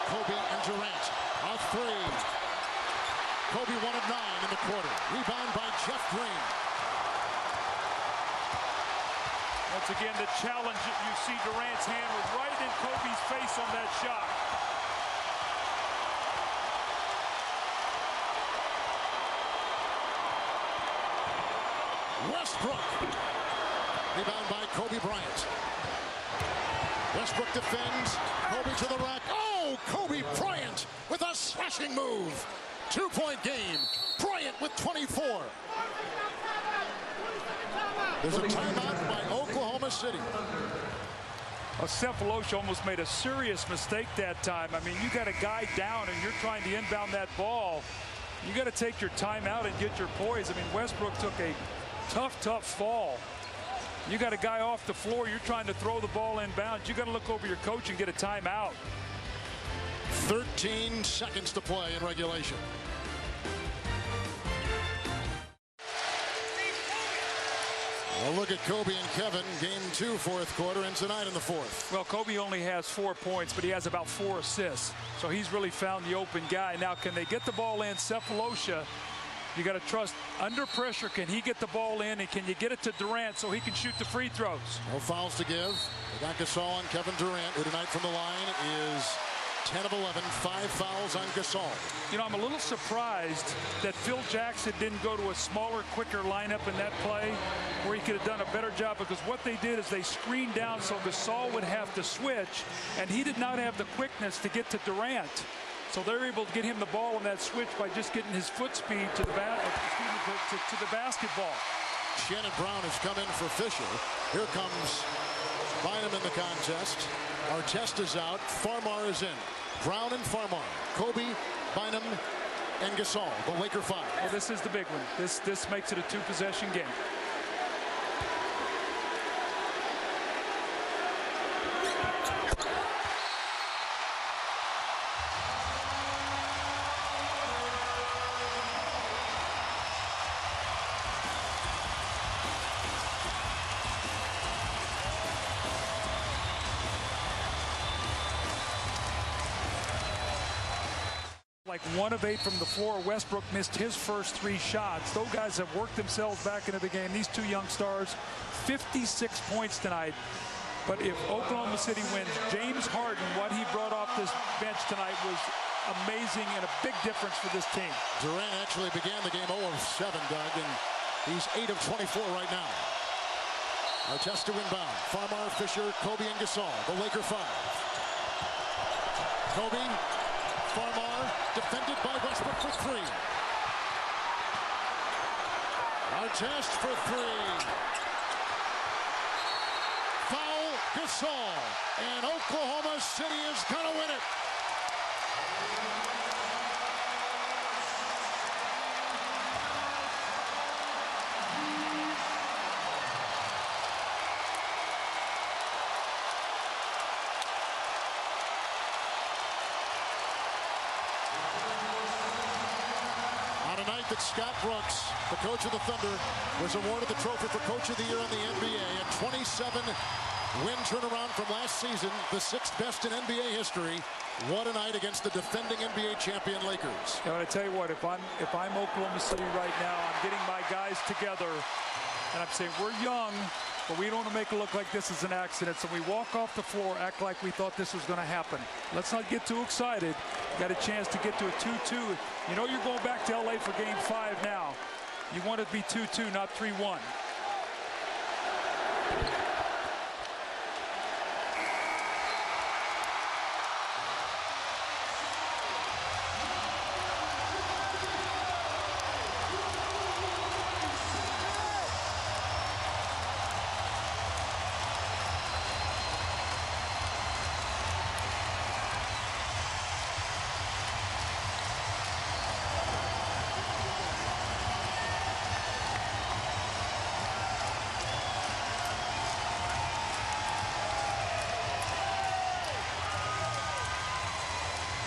Kobe and Durant. A three. Kobe 1 of 9 in the quarter. Rebound by Jeff Green. Once again, the challenge that you see Durant's hand was right in Kobe's face on that shot. Westbrook. Rebound by Kobe Bryant. Westbrook defends. Kobe to the rack. Oh, Kobe Bryant with a slashing move. 2-point game. Bryant with 24. There's a timeout by Oklahoma City. Cephalosha almost made a serious mistake that time. I mean, you got a guy down and you're trying to inbound that ball. You got to take your timeout and get your poise. I mean, Westbrook took a tough fall. You got a guy off the floor. You're trying to throw the ball inbounds. You got to look over your coach and get a timeout. 13 seconds to play in regulation. Well, look at Kobe and Kevin. Game 2, fourth quarter, and tonight in the fourth. Well, Kobe only has 4 points, but he has about 4 assists. So he's really found the open guy. Now, can they get the ball in? Cephalosha, you got to trust under pressure. Can he get the ball in, and can you get it to Durant so he can shoot the free throws? No fouls to give. They got Gasol and Kevin Durant, who tonight from the line is 10 of 11, 5 fouls on Gasol. You know, I'm a little surprised that Phil Jackson didn't go to a smaller, quicker lineup in that play where he could have done a better job, because what they did is they screened down so Gasol would have to switch, and he did not have the quickness to get to Durant. So they're able to get him the ball on that switch by just getting his foot speed to the basketball. Shannon Brown has come in for Fisher. Here comes Bynum in the contest. Artest is out. Farmar is in. Brown and Farmar. Kobe, Bynum, and Gasol. The Laker 5. Well, this is the big one. This makes it a 2-possession game. Like 1 of 8 from the floor. Westbrook missed his first 3 shots. Those guys have worked themselves back into the game. These 2 young stars, 56 points tonight. But if Oklahoma City wins, James Harden, what he brought off this bench tonight was amazing and a big difference for this team. Durant actually began the game 0 of 7, Doug, and he's 8 of 24 right now. Artest to inbound. Farmar, Fisher, Kobe, and Gasol. The Laker 5. Kobe, Farmar, defended by Westbrook for 3. Artest for 3. Foul, Gasol, and Oklahoma City is going to win it. That Scott Brooks, the coach of the Thunder, was awarded the trophy for Coach of the Year in the NBA. A 27-win turnaround from last season, the 6th best in NBA history. What a night against the defending NBA champion Lakers. You know, I tell you what, if I'm Oklahoma City right now, I'm getting my guys together, and I'm saying we're young, but we don't want to make it look like this is an accident. So we walk off the floor, act like we thought this was going to happen. Let's not get too excited. Got a chance to get to a 2-2. You know you're going back to LA for game 5 now. You want it to be 2-2, not 3-1.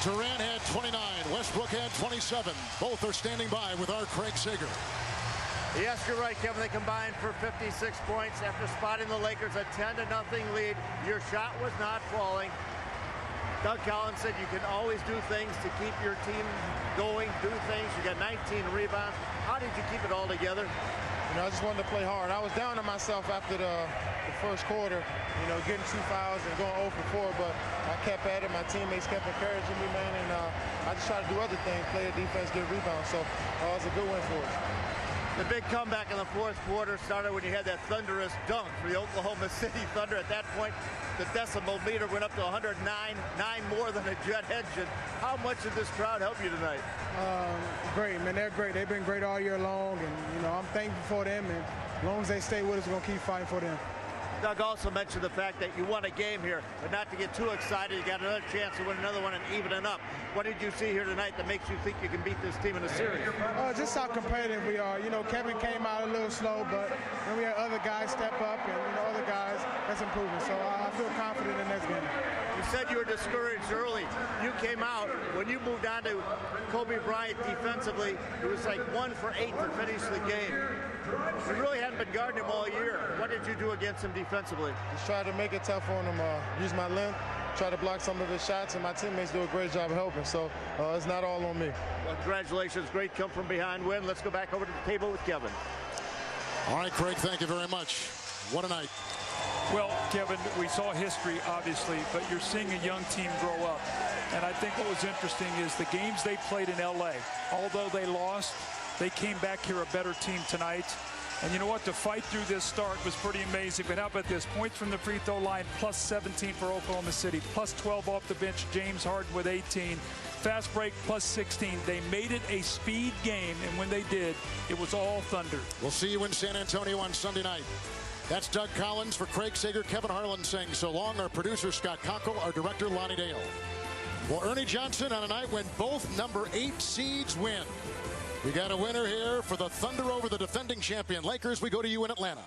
Durant had 29. Westbrook had 27. Both are standing by with our Craig Sager. Yes, you're right, Kevin. They combined for 56 points after spotting the Lakers a 10-0 lead. Your shot was not falling. Doug Collins said you can always do things to keep your team going, do things. You got 19 rebounds. How did you keep it all together? You know, I just wanted to play hard. I was down on myself after the first quarter, you know, getting 2 fouls and going 0 for 4, but I kept at it. My teammates kept encouraging me, man, and I just tried to do other things, play a defense, get rebounds. So it was a good win for us. The big comeback in the fourth quarter started when you had that thunderous dunk for the Oklahoma City Thunder. At that point, the decibel meter went up to 109, 9 more than a jet engine. How much did this crowd help you tonight? Great, man. They're great. They've been great all year long, and, you know, I'm thankful for them, and as long as they stay with us, we're going to keep fighting for them. Doug also mentioned the fact that you won a game here, but not to get too excited. You got another chance to win another one and even it up. What did you see here tonight that makes you think you can beat this team in a series? Just how competitive we are. You know, Kevin came out a little slow, but then we had other guys step up, and, you know, other guys, that's improving. So I feel confident in this game. You said you were discouraged early. You came out. When you moved on to Kobe Bryant defensively, it was like 1 for 8 to finish the game. You really hadn't been guarding him all year. What did you do against him defensively? Just try to make it tough on him, use my length, try to block some of his shots, and my teammates do a great job helping. So it's not all on me. Well, congratulations. Great come from behind win. Let's go back over to the table with Kevin. All right, Craig, thank you very much. What a night. Well, Kevin, we saw history, obviously, but you're seeing a young team grow up. And I think what was interesting is the games they played in L.A., although they lost, they came back here a better team tonight. And you know what? To fight through this start was pretty amazing. But how about this? Points from the free throw line, plus 17 for Oklahoma City, plus 12 off the bench, James Harden with 18. Fast break, plus 16. They made it a speed game, and when they did, it was all Thunder. We'll see you in San Antonio on Sunday night. That's Doug Collins for Craig Sager, Kevin Harlan saying so long. Our producer, Scott Conkle, our director, Lonnie Dale. Well, Ernie Johnson on a night when both number 8 seeds win. We got a winner here for the Thunder over the defending champion Lakers. We go to you in Atlanta.